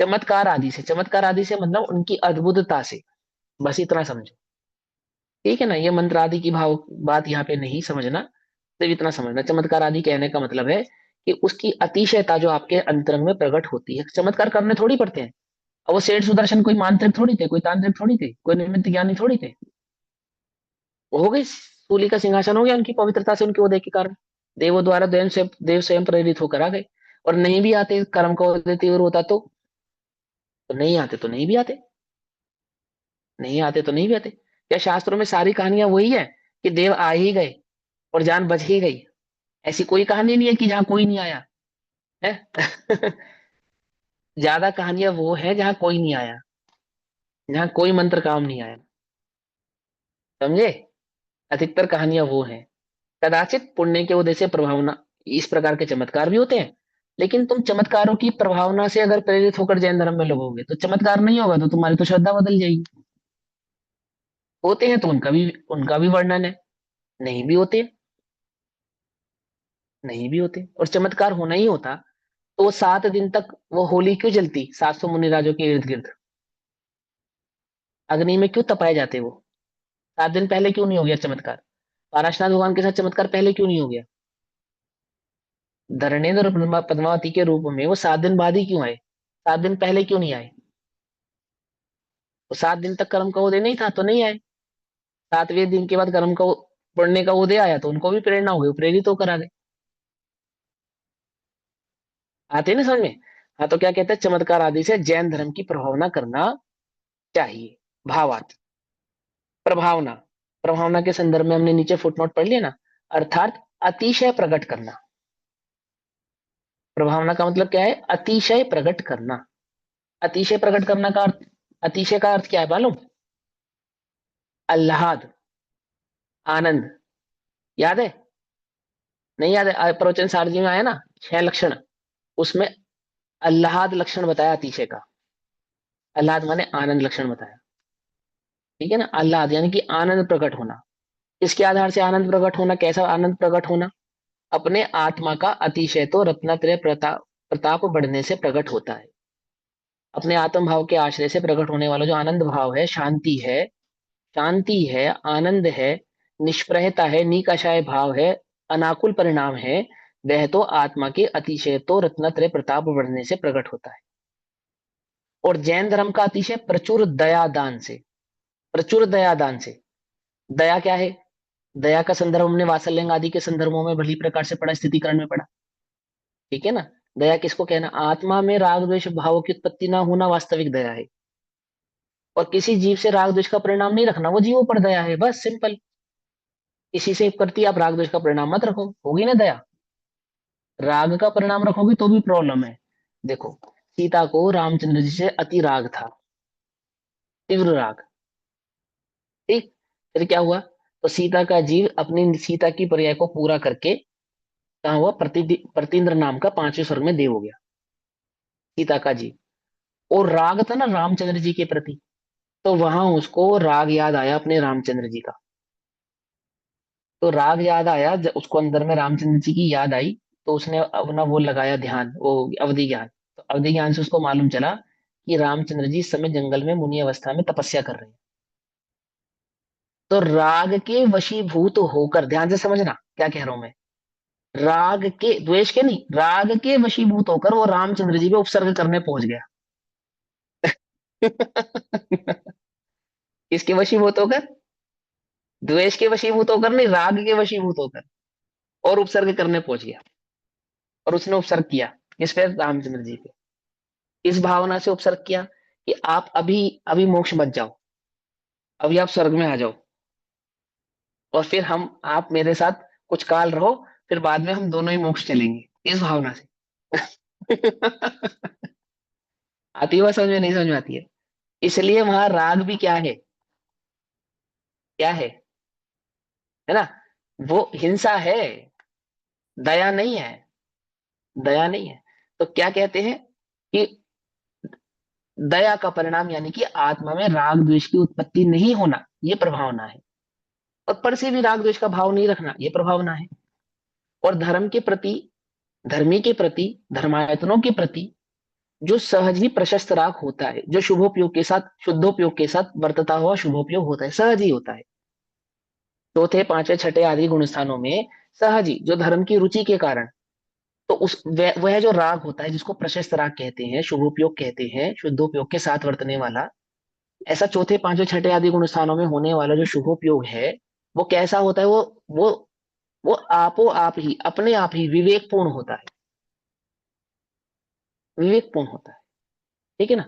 चमत्कार आदि से, चमत्कार आदि से मतलब उनकी अद्भुतता से, बस इतना समझो। ठीक है ना, ये मंत्र आदि की भाव बात यहाँ पे नहीं समझना, सिर्फ इतना समझना। चमत्कार आदि कहने का मतलब है कि उसकी अतिशयता जो आपके अंतरंग में प्रकट होती है। चमत्कार करने थोड़ी पड़ते हैं। अब वो सेठ सुदर्शन कोई मांत्रिक थोड़ी थे, कोई तांत्रिक थोड़ी थे, कोई निमित्त ज्ञानी थोड़ी थे। वो हो गई, सूली का सिंहासन हो गया उनकी पवित्रता से, उनके उदय के कारण। देवों द्वारा देव स्वयं प्रेरित होकर आ गए। और नहीं भी आते, कर्म का उदय तीव्र होता तो नहीं आते, तो नहीं भी आते, नहीं आते तो नहीं भी आते। क्या शास्त्रों में सारी कहानियां वही है कि देव आ ही गए और जान बच ही गई? ऐसी कोई कहानी नहीं है कि जहां कोई नहीं आया है। ज्यादा कहानियां वो है जहां कोई नहीं आया, जहां कोई मंत्र काम नहीं आया, समझे? अधिकतर कहानियां वो हैं। कदाचित पुण्य के उदय से प्रभावना, इस प्रकार के चमत्कार भी होते हैं। लेकिन तुम चमत्कारों की प्रभावना से अगर प्रेरित होकर जैन धर्म में लगोगे तो चमत्कार नहीं होगा, तो तुम्हारी तो श्रद्धा बदल जाएगी। होते हैं तो उनका भी वर्णन है। नहीं भी होते, नहीं भी होते, और चमत्कार होना ही होता तो वो 7 दिन तक वो होली क्यों जलती 700 मुनिराजों के इर्द गिर्द? अग्नि में क्यों तपाए जाते वो? 7 दिन पहले क्यों नहीं हो गया चमत्कार? पाराशनाथ भगवान के साथ चमत्कार पहले क्यों नहीं हो गया? धरणेन्द्र और पद्मावती के रूप में वो 7 दिन बाद ही क्यों आए? 7 दिन पहले क्यों नहीं आए? तो 7 दिन तक कर्म का उदय नहीं था तो नहीं आए। 7वें दिन के बाद कर्म का पुण्य का उदय आया तो उनको भी प्रेरणा हो गई, प्रेरित होकर आ गए। आते ना समझ में? हाँ, तो क्या कहते हैं, चमत्कार आदि से जैन धर्म की प्रभावना करना चाहिए। भावार्थ, प्रभावना, प्रभावना के संदर्भ में हमने नीचे फुटनोट पढ़ लिया ना, अर्थात अतिशय प्रकट करना। प्रभावना का मतलब क्या है? अतिशय प्रकट करना। अतिशय प्रकट करना का अर्थ, अतिशय का अर्थ क्या है मालूम? आह्लाद, आनंद। याद है? नहीं याद है? प्रवचन सारजी में आया ना 6 लक्षण, उसमें आह्लाद लक्षण बताया अतिशय का। आह्लाद माने आनंद लक्षण बताया। ठीक है ना, आह्लाद यानी कि आनंद प्रकट होना। इसके आधार से आनंद प्रकट होना, कैसा आनंद प्रकट होना? अपने आत्मा का अतिशय तो रत्नत्रय प्रताप प्रताप बढ़ने से प्रकट होता है। अपने आत्म भाव के आश्रय से प्रकट होने वाला जो आनंद भाव है, शांति है, शांति है, आनंद है, निष्प्रहता है, निकाशाय भाव है, अनाकुल परिणाम है, वह तो आत्मा के अतिशय तो रत्नत्रय प्रताप बढ़ने से प्रकट होता है। और जैन धर्म का अतिशय प्रचुर दयादान से, प्रचुर दयादान से। दया क्या है? दया का संदर्भ हमने वात्सल्य आदि के संदर्भों में भली प्रकार से पढ़ा, स्थितिकरण में पढ़ा। ठीक है ना? दया किसको कहना? आत्मा में राग द्वेष भाव की उत्पत्ति ना होना वास्तविक दया है। और किसी जीव से राग द्वेष का परिणाम नहीं रखना, वो जीवों पर दया है, बस सिंपल। किसी से करती आप राग द्वेष का परिणाम मत रखो, होगी ना दया। राग का परिणाम रखोगे तो भी प्रॉब्लम है। देखो, सीता को रामचंद्र जी से अति राग था, तीव्र राग। ठीक, फिर क्या हुआ? तो सीता का जीव अपनी सीता की पर्याय को पूरा करके कहा हुआ, प्रतीन्द्र नाम का 5वें स्वर्ग में देव हो गया, सीता का जीव। और राग था ना रामचंद्र जी के प्रति, तो वहां उसको राग याद आया अपने रामचंद्र जी का। तो राग याद आया जब उसको, अंदर में रामचंद्र जी की याद आई, तो उसने अपना वो लगाया ध्यान, वो अवधि ज्ञान। तो अवधि ज्ञान से उसको मालूम चला कि रामचंद्र जी इस समय जंगल में मुनि अवस्था में तपस्या कर रहे हैं। तो राग के वशीभूत होकर, ध्यान से समझना क्या कह रहा हूं मैं, राग के, द्वेष के नहीं, राग के वशीभूत होकर वो रामचंद्र जी पे उपसर्ग करने पहुंच गया। किसके वशीभूत होकर? द्वेष के वशीभूत होकर नहीं, राग के वशीभूत होकर, और उपसर्ग करने पहुंच गया। और उसने उपसर्ग किया किस पे? रामचंद्र जी पे। इस भावना से उपसर्ग किया कि आप अभी, अभी मोक्ष मत जाओ, अभी आप स्वर्ग में आ जाओ, और फिर हम, आप मेरे साथ कुछ काल रहो, फिर बाद में हम दोनों ही मोक्ष चलेंगे, इस भावना से। आती है बात समझ में? नहीं समझ में आती है? इसलिए वहां राग भी क्या है? क्या है ना? वो हिंसा है, दया नहीं है, दया नहीं है। तो क्या कहते हैं कि दया का परिणाम यानी कि आत्मा में राग द्वेष की उत्पत्ति नहीं होना, ये प्रभावना है। और पर से भी राग द्वेष का भाव नहीं रखना, ये प्रभावना है। और धर्म के प्रति, धर्मी के प्रति, धर्मायतनों के प्रति जो सहज ही प्रशस्त राग होता है, जो शुभोपयोग के साथ शुद्धोपयोग के साथ वर्तता हुआ शुभोपयोग होता है, सहज ही होता है। चौथे पांचवे छठे आदि गुण स्थानों में सहज ही, जो धर्म की रुचि के कारण, तो उस वह जो राग होता है जिसको प्रशस्त राग कहते हैं, शुभोपयोग कहते हैं, शुद्धोपयोग के साथ वर्तने वाला, ऐसा चौथे पांचवे छठे आदि गुण स्थानों में होने वाला जो शुभोपयोग है, वो कैसा होता है? वो वो आपो आप ही, अपने आप ही विवेकपूर्ण होता है, विवेकपूर्ण होता है। ठीक है ना?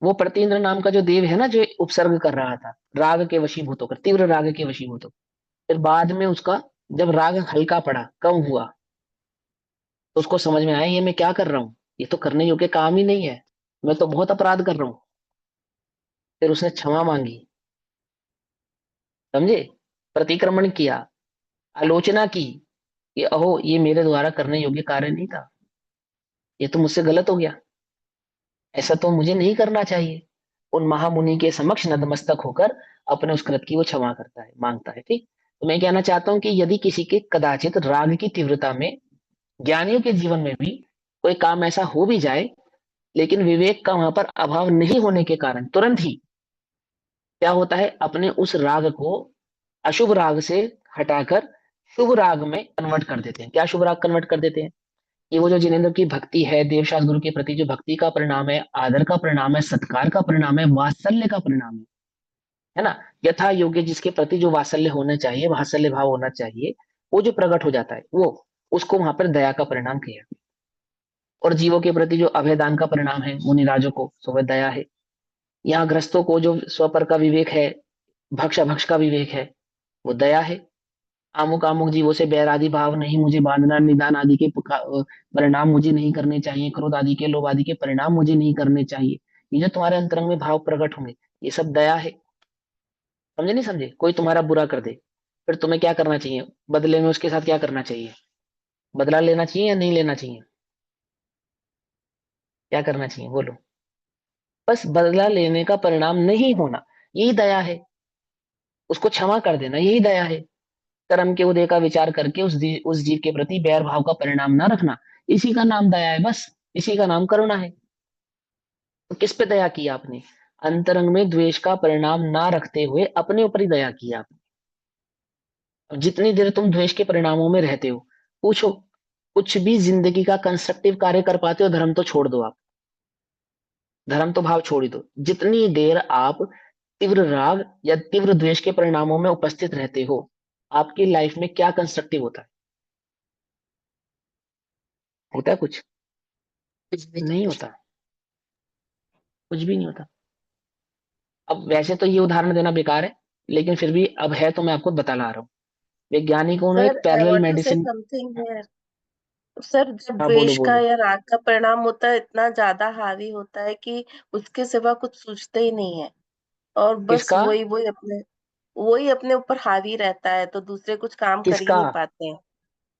वो प्रतीन्द्र नाम का जो देव है ना, जो उपसर्ग कर रहा था, राग के वशीभूत होकर, तीव्र राग के वशीभूत होकर, फिर बाद में उसका जब राग हल्का पड़ा, कम हुआ, तो उसको समझ में आया ये मैं क्या कर रहा हूँ, ये तो करने योग्य काम ही नहीं है, मैं तो बहुत अपराध कर रहा हूँ। फिर उसने क्षमा मांगी, समझे? प्रतिक्रमण किया, आलोचना की कि अहो ये मेरे द्वारा करने योग्य कार्य नहीं था, ये तो मुझसे गलत हो गया, ऐसा तो मुझे नहीं करना चाहिए। उन महामुनि के समक्ष नतमस्तक होकर अपने उस कृत की वो क्षमा करता है, मांगता है। ठीक। तो मैं कहना चाहता हूं कि यदि किसी के कदाचित राग की तीव्रता में, ज्ञानियों के जीवन में भी कोई काम ऐसा हो भी जाए, लेकिन विवेक का वहां पर अभाव नहीं होने के कारण तुरंत ही क्या होता है, अपने उस राग को अशुभ राग से हटाकर शुभ राग में कन्वर्ट कर देते हैं। क्या शुभ राग कन्वर्ट कर देते हैं? कि वो जो जिनेंद्र की भक्ति है, देवशास्त्र गुरु के प्रति जो भक्ति का परिणाम है, आदर का परिणाम है, सत्कार का परिणाम है, वात्सल्य का परिणाम है ना, यथा योग्य जिसके प्रति जो वात्सल्य होना चाहिए, वात्सल्य भाव होना चाहिए, वो जो प्रकट हो जाता है, वो उसको वहां पर दया का परिणाम किया। और जीवों के प्रति जो अभयदान का परिणाम है मुनिराजों को, सो वह दया है। यहाँ ग्रस्तों को जो स्वपर का विवेक है, भक्ष अभक्ष का विवेक है, वो दया है। आमुक आमुक जीवों से बैर आदि भाव नहीं मुझे बांधना, निदान आदि के परिणाम मुझे नहीं करने चाहिए, क्रोध आदि के, लोभ आदि के परिणाम मुझे नहीं करने चाहिए, ये जो तुम्हारे अंतरंग में भाव प्रकट होंगे, ये सब दया है। समझे नहीं समझे? कोई तुम्हारा बुरा कर दे, फिर तुम्हें क्या करना चाहिए? बदले में उसके साथ क्या करना चाहिए? बदला लेना चाहिए या नहीं लेना चाहिए? क्या करना चाहिए बोलो? बस बदला लेने का परिणाम नहीं होना, यही दया है। उसको क्षमा कर देना, यही दया है। कर्म के उदय का विचार करके उस जीव के प्रति बैर भाव का परिणाम ना रखना, इसी का नाम दया है, बस इसी का नाम करुणा है। तो किस पे दया की आपने? अंतरंग में द्वेष का परिणाम ना रखते हुए अपने ऊपर ही दया की आपने। अब जितनी देर तुम द्वेष के परिणामों में रहते हो, पूछो, कुछ भी जिंदगी का कंस्ट्रक्टिव कार्य कर पाते हो? धर्म तो छोड़ दो आप, धर्म तो भाव छोड़ ही दो। जितनी देर आप तीव्र राग या तीव्र द्वेष के परिणामों में उपस्थित रहते हो, आपकी लाइफ में क्या कंस्ट्रक्टिव होता है? होता है कुछ? कुछ भी नहीं होता, कुछ भी नहीं होता। अब वैसे तो ये उदाहरण देना बेकार है, लेकिन फिर भी अब है तो मैं आपको बता ला रहा हूँ। वैज्ञानिकों ने सर एक आई पैरेलल वांट टू से मेडिसिन। समथिंग है। सर जब हाँ बोलो द्वेष का बोलो। या राग का परिणाम होता है, इतना ज्यादा हावी होता है कि उसके सिवा कुछ सोचते ही नहीं है, और बस किसका? वही अपने ऊपर हावी रहता है, तो दूसरे कुछ काम कर ही किसका? नहीं पाते हैं।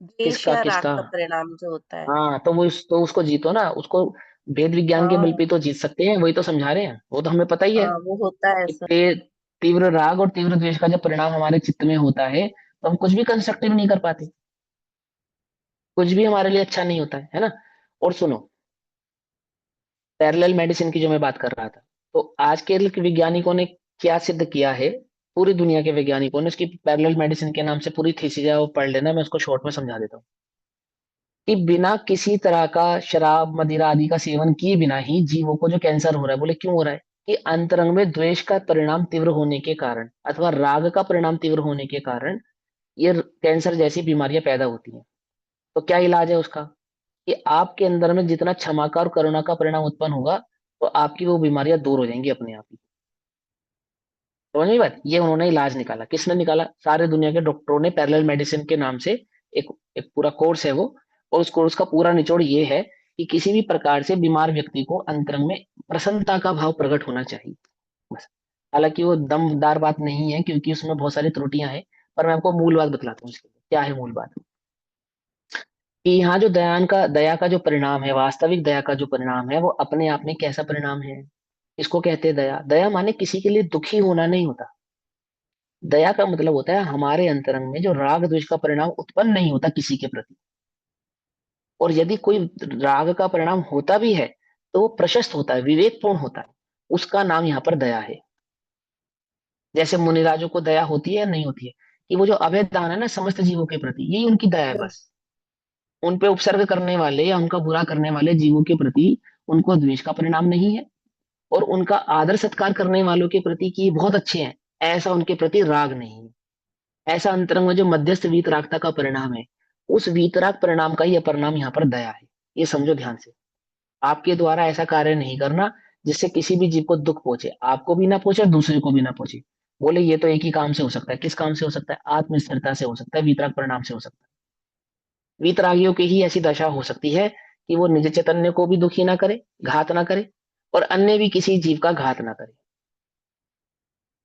द्वेष किसका या राग किसका? का परिणाम जो होता है। हाँ तो तो उसको जीतो ना उसको। वेद विज्ञान के बल हाँ पे तो जीत सकते हैं, वही तो समझा रहे हैं, वो तो हमें पता ही है हाँ, वो होता है कि सर। तीव्र राग और तीव्र द्वेष का जब परिणाम हमारे चित्त में होता है, तो हम कुछ भी कंस्ट्रक्टिव नहीं कर पाते, कुछ भी हमारे लिए अच्छा नहीं होता है ना? और सुनो, पैरेलल मेडिसिन की जो मैं बात कर रहा था, तो आज के वैज्ञानिकों ने क्या सिद्ध किया है, पूरी दुनिया के वैज्ञानिकों ने, उसकी पैरेलल मेडिसिन के नाम से पूरी थीसिस है, वो पढ़ लेना, मैं उसको शॉर्ट में समझा देता हूँ। कि बिना किसी तरह का शराब मदिरा आदि का सेवन किए बिना ही जीवों को जो कैंसर हो रहा है, बोले क्यों हो रहा है? कि अंतरंग में द्वेष का परिणाम तीव्र होने के कारण अथवा राग का परिणाम तीव्र होने के कारण ये कैंसर जैसी बीमारियां पैदा होती हैं। तो क्या इलाज है उसका? कि आपके अंदर में जितना क्षमा का और करुणा का परिणाम उत्पन्न होगा, तो आपकी वो बीमारियां दूर हो जाएंगी अपने आप ही। समझ में बात? ये उन्होंने इलाज निकाला, किसने निकाला? सारे दुनिया के डॉक्टरों ने पैरेलल मेडिसिन के नाम से एक एक पूरा कोर्स है वो। और उस कोर्स का पूरा निचोड़ ये है कि किसी भी प्रकार से बीमार व्यक्ति को अंतरंग में प्रसन्नता का भाव प्रकट होना चाहिए, बस। हालांकि वो दमदार बात नहीं है, क्योंकि उसमें बहुत सारी त्रुटियां हैं, पर मैं आपको मूल बात बतलाता हूँ इसके लिए। क्या है मूल बात? कि यहाँ जो दया का जो परिणाम है, वास्तविक दया का जो परिणाम है, वो अपने आप में कैसा परिणाम है? इसको कहते हैं दया। दया माने किसी के लिए दुखी होना नहीं होता। दया का मतलब होता है हमारे अंतरंग में जो राग द्वेष का परिणाम उत्पन्न नहीं होता किसी के प्रति। और यदि कोई राग का परिणाम होता भी है, तो वो प्रशस्त होता है, विवेकपूर्ण होता है, उसका नाम यहाँ पर दया है। जैसे मुनिराजों को दया होती है या नहीं होती है, कि वो जो अभय दान है ना समस्त जीवों के प्रति, यही उनकी दया है बस। उन पे उपसर्ग करने वाले या उनका बुरा करने वाले जीवों के प्रति उनको द्वेष का परिणाम नहीं है, और उनका आदर सत्कार करने वालों के प्रति कि ये बहुत अच्छे हैं, ऐसा उनके प्रति राग नहीं है। ऐसा अंतरंग में जो मध्यस्थ वीतरागता का परिणाम है, उस वीतराग परिणाम का ही अपर नाम यहाँ पर दया है। ये समझो ध्यान से। आपके द्वारा ऐसा कार्य नहीं करना जिससे किसी भी जीव को दुख पहुंचे, आपको भी ना पहुंचे और दूसरे को भी ना पहुंचे। बोले ये तो एक ही काम से हो सकता है, किस काम से हो सकता है? आत्मस्थिरता से हो सकता है, वीतराग परिणाम से हो सकता है। वीतरागियों की ही ऐसी दशा हो सकती है कि वो निज चैतन्य को भी दुखी ना करे, घात ना करे, और अन्य भी किसी जीव का घात ना करे।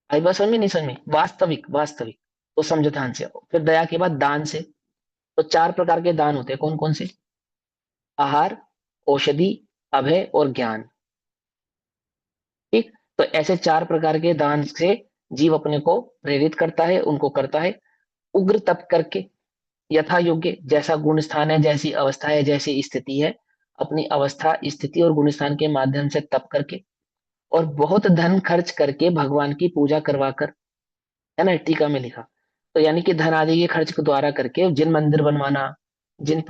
आई बात समझ में नहीं समझ में? वास्तविक वास्तविक। तो समझो ध्यान से। फिर दया के बाद दान से, तो चार प्रकार के दान होते हैं, कौन कौन से? आहार, औषधि, अभय और ज्ञान। ठीक। तो ऐसे चार प्रकार के दान से जीव अपने को प्रेरित करता है, उनको करता है। उग्र तप करके, यथा योग्य, जैसा गुण स्थान है, जैसी अवस्था है, जैसी स्थिति है, अपनी अवस्था स्थिति और गुण स्थान के माध्यम से तप करके, और बहुत धन खर्च करके भगवान की पूजा करवाकर, है ना, टीका में लिखा। तो यानी कि धन आदि के खर्च के द्वारा करके जिन मंदिर बनवाना, जिन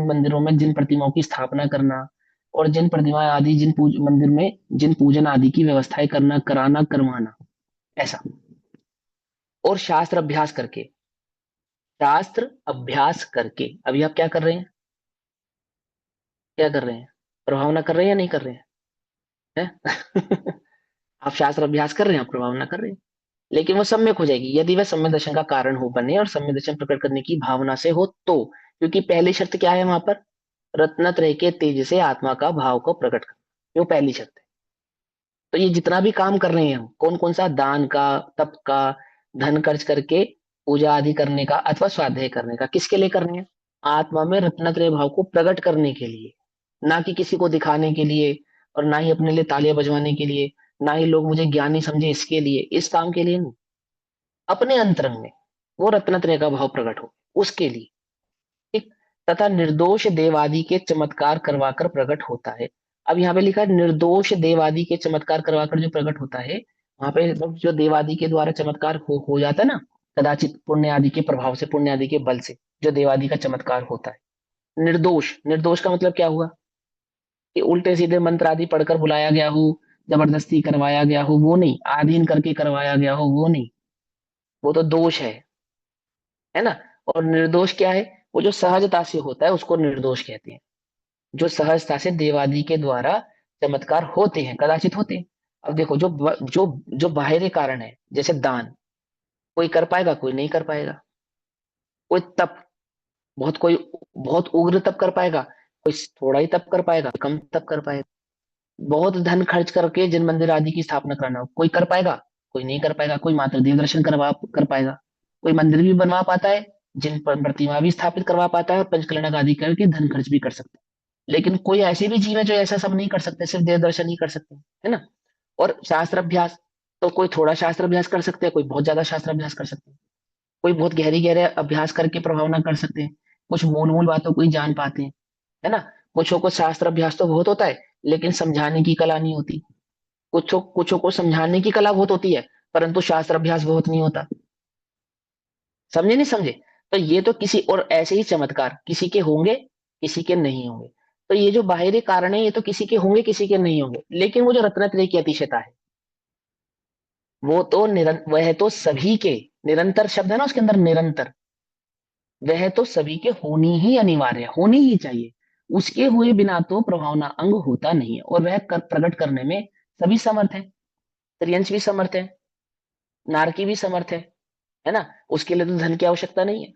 मंदिरों में जिन प्रतिमाओं की स्थापना करना, और जिन प्रतिमा आदि मंदिर में जिन पूजन आदि की व्यवस्थाएं करना, कराना, करवाना, ऐसा। और शास्त्र अभ्यास करके, शास्त्र अभ्यास करके, अभी आप क्या कर रहे हैं? क्या कर रहे हैं? प्रभावना कर रहे हैं या नहीं कर रहे हैं? आप शास्त्र अभ्यास कर रहे हैं, आप प्रभावना कर रहे हैं। लेकिन वो सम्यक हो जाएगी यदि वह सम्यक दर्शन का कारण हो बने और सम्यक दर्शन प्रकट करने की भावना से हो तो। क्योंकि पहली शर्त क्या है वहां पर? रत्नत्रय के तेज से आत्मा का भाव को प्रकट करना, ये पहली शर्त है। तो ये जितना भी काम कर रहे हैं हम, कौन कौन सा, दान का, तप का, धन खर्च करके पूजा आदि करने का अथवा स्वाध्याय करने का, किसके लिए करने हैं? आत्मा में रत्नत्रय भाव को प्रकट करने के लिए, ना कि किसी को दिखाने के लिए, और ना ही अपने लिए तालियां बजवाने के लिए, ना ही लोग मुझे ज्ञानी समझे इसके लिए, इस काम के लिए नहीं। अपने अंतरंग में वो रत्नत्रय का भाव प्रकट हो, उसके लिए। ठीक। तथा निर्दोष देवादि के चमत्कार करवाकर प्रकट होता है। अब यहाँ पे लिखा है निर्दोष देवादि के चमत्कार करवाकर जो प्रकट होता है, वहां पे मतलब जो देवादि के द्वारा चमत्कार हो जाता है ना, कदाचित पुण्य आदि के प्रभाव से, पुण्य आदि के बल से जो देवादि का चमत्कार होता है। निर्दोष, निर्दोष का मतलब क्या हुआ? कि उल्टे सीधे मंत्र आदि पढ़कर बुलाया गया हो, जबरदस्ती करवाया गया हो, वो नहीं, आधीन करके करवाया गया हो, वो नहीं। वो तो दोष है ना। और निर्दोष क्या है? वो जो सहजता से होता है उसको निर्दोष कहते हैं। जो सहजता से देवादि के द्वारा चमत्कार होते हैं, कदाचित होते हैं। अब देखो, जो बाहरी कारण है, जैसे दान, कोई कर पाएगा, कोई नहीं कर पाएगा। कोई तप, कोई बहुत उग्र तप कर पाएगा, कोई थोड़ा ही तप कर पाएगा, कम तप कर पाएगा। बहुत धन खर्च करके जिन मंदिर आदि की स्थापना कराना हो, कोई कर पाएगा, कोई नहीं कर पाएगा। कोई मात्र देव दर्शन करवा कर पाएगा, कोई मंदिर भी बनवा पाता है, जिन पर प्रतिमा भी स्थापित करवा पाता है, और पंचकल्याणक आदि करके धन खर्च भी कर सकता है। लेकिन कोई ऐसे भी जीव है जो ऐसा सब नहीं कर सकते, सिर्फ देव दर्शन ही कर सकते हैं, है ना। और शास्त्र अभ्यास, तो कोई थोड़ा शास्त्र अभ्यास कर सकते हैं, कोई बहुत ज्यादा शास्त्र अभ्यास कर सकते हैं, कोई बहुत गहरी गहरे अभ्यास करके प्रभावना कर सकते हैं, कुछ मूल मूल बातों को ही जान पाते हैं, है ना। कुछों को शास्त्र अभ्यास तो बहुत होता है, लेकिन समझाने की कला नहीं होती। कुछों कुछों को समझाने की कला बहुत होती है, परंतु शास्त्र अभ्यास बहुत नहीं होता। समझे नहीं समझे? तो ये तो किसी और ऐसे ही चमत्कार किसी के होंगे, किसी के नहीं होंगे। तो ये जो बाहरी कारण है, ये तो किसी के होंगे, किसी के नहीं होंगे। लेकिन वो जो रत्नत्रय की अतिशयता है, वो तो वह तो सभी के, निरंतर शब्द है ना उसके अंदर, निरंतर, वह तो सभी के होनी ही अनिवार्य है, होनी ही चाहिए। उसके हुए बिना तो प्रभावना अंग होता नहीं है, और वह प्रकट करने में सभी समर्थ है। त्रियंश भी समर्थ है, नारकी भी समर्थ है ना। उसके लिए तो धन की आवश्यकता नहीं है,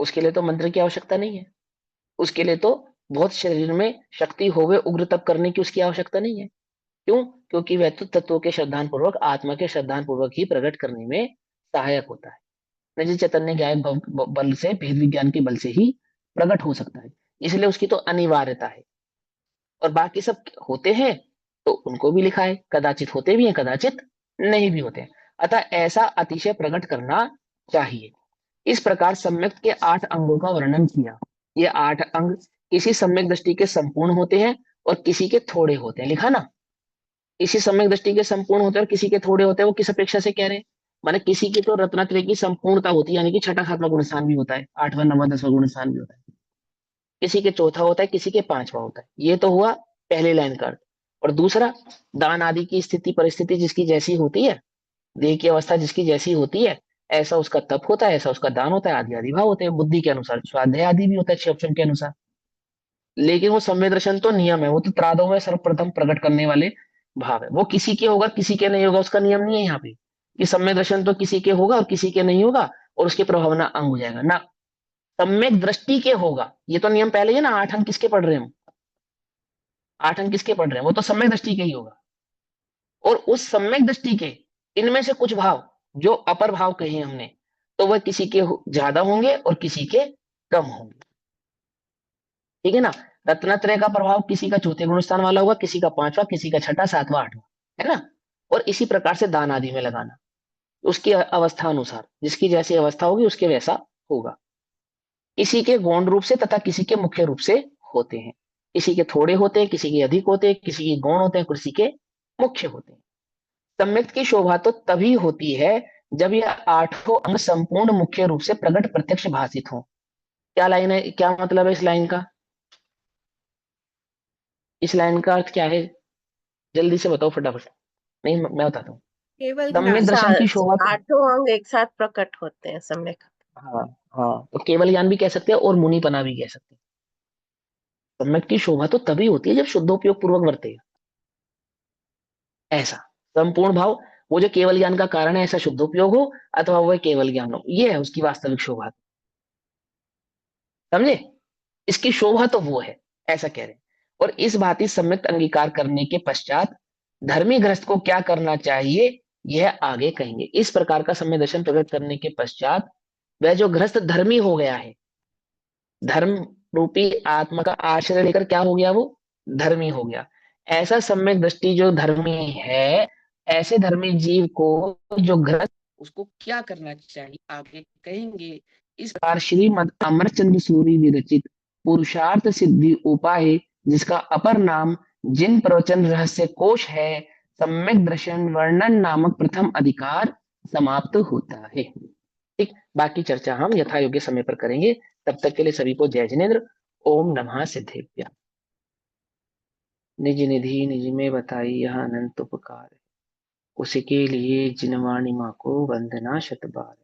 उसके लिए तो मंत्र की आवश्यकता नहीं है, उसके लिए तो बहुत शरीर में शक्ति होवे उग्र तप करने की उसकी आवश्यकता नहीं है। क्यों? क्योंकि वह तो तत्वों के श्रद्धान पूर्वक, आत्मा के श्रद्धान पूर्वक ही प्रकट करने में सहायक होता है। निजी चैतन्य ज्ञान बल से, भेद विज्ञान के बल से ही प्रकट हो सकता है। इसलिए उसकी तो अनिवार्यता है। और बाकी सब होते हैं तो उनको भी लिखा है, कदाचित होते भी हैं, कदाचित नहीं भी होते हैं। अतः ऐसा अतिशय प्रकट करना चाहिए। इस प्रकार सम्यक के 8 अंगों का वर्णन किया। ये 8 अंग किसी सम्यक दृष्टि के संपूर्ण होते हैं, और किसी के थोड़े होते हैं, लिखा ना। किसी सम्यक दृष्टि के संपूर्ण होते हैं और किसी के थोड़े होते हैं, वो किस अपेक्षा से कह रहे हैं? माने किसी की तो रत्नत्रय की संपूर्णता होती है, यानी कि छठा सातवां गुण स्थान भी होता है, आठवां नौवां दसवां गुण स्थान भी होता है। किसी के चौथा होता है, किसी के पांचवा होता है। ये तो हुआ पहले लाइन का अर्थ। और दूसरा, दान आदि की स्थिति परिस्थिति जिसकी जैसी होती है, देह की अवस्था जिसकी जैसी होती है, ऐसा उसका तप होता है, ऐसा उसका दान होता है, आदि आदि भाव होते हैं। बुद्धि के अनुसार स्वाध्याय आदि भी होता है 6 ऑप्शन के अनुसार। लेकिन वो सम्यक दर्शन तो नियम है, वो तो त्रादों में सर्वप्रथम प्रकट करने वाले भाव है। वो किसी के होगा किसी के नहीं होगा, उसका नियम नहीं है यहाँ पे कि सम्यक दर्शन तो किसी के होगा और किसी के नहीं होगा और उसके प्रभावना अंग हो जाएगा ना। सम्यक दृष्टि के होगा, ये तो नियम पहले ही है ना। 8 अंक किसके पढ़ रहे हैं हम? 8 अंक किसके पढ़ रहे हैं? वो तो सम्यक दृष्टि के ही होगा। और उस सम्यक दृष्टि के इनमें से कुछ भाव जो अपर भाव कहे हमने, तो वह किसी के ज्यादा होंगे और किसी के कम होंगे। ठीक है ना। रत्नत्रय का प्रभाव किसी का चौथे गुण स्थान वाला होगा, किसी का पांचवा, किसी का छठा, सातवां, आठवां, है ना। और इसी प्रकार से दान आदि में लगाना, उसकी अवस्था अनुसार, जिसकी जैसी अवस्था होगी उसके वैसा होगा। किसी के गौण रूप से तथा किसी के मुख्य रूप से होते हैं। किसी के थोड़े होते हैं, किसी के अधिक होते हैं, किसी के गौण होते हैं, किसी के मुख्य होते हैं। सम्यक की शोभा तो तभी होती है जब यह आठों अंग संपूर्ण मुख्य रूप से प्रकट प्रत्यक्ष भाषित हो। क्या लाइन है, क्या मतलब है इस लाइन का? इस लाइन का अर्थ क्या है? जल्दी से बताओ फटाफट। नहीं, मैं बताता हूँ। केवल सम्यक ज्ञान। दर्शन की शोभा तो, आठों अंग एक साथ प्रकट होते हैं सम्यक। हाँ हाँ, तो केवल ज्ञान भी कह सकते हैं और मुनिपना भी कह सकते हैं। सम्यक की शोभा तो तभी होती है जब शुद्धोपयोग पूर्वक वर्तेगा, ऐसा संपूर्ण भाव। वो जो केवल ज्ञान का कारण है, ऐसा शुद्धोपयोग हो अथवा वह केवल ज्ञान हो, ये है उसकी वास्तविक शोभा। समझे? इसकी शोभा तो वो है, ऐसा कह रहे हैं। और इस भांति सम्यक अंगीकार करने के पश्चात धर्मी गृहस्थ को क्या करना चाहिए, यह आगे कहेंगे। इस प्रकार का सम्यक दर्शन प्रकट करने के पश्चात वह जो गृहस्थ धर्मी हो गया है, धर्म रूपी आत्मा का आश्रय लेकर क्या हो गया, वो धर्मी हो गया। ऐसा सम्यक दृष्टि जो धर्मी है, ऐसे धर्मी जीव को जो ग्रस्त, उसको क्या करना चाहिए आगे कहेंगे। इस प्रकार श्रीमद अमरचंद्र सूरी विरचित पुरुषार्थ सिद्धि उपाय, जिसका अपर नाम जिन प्रवचन रहस्य कोश है, सम्यक दर्शन वर्णन नामक प्रथम अधिकार समाप्त होता है। ठीक, बाकी चर्चा हम यथा योग्य समय पर करेंगे। तब तक के लिए सभी को जय जिनेन्द्र। ओम नमः सिद्धेभ्य। निज निधि निज में बताई यह अनंत उपकार, उसके लिए जिनवाणी माँ को वंदना शत बार।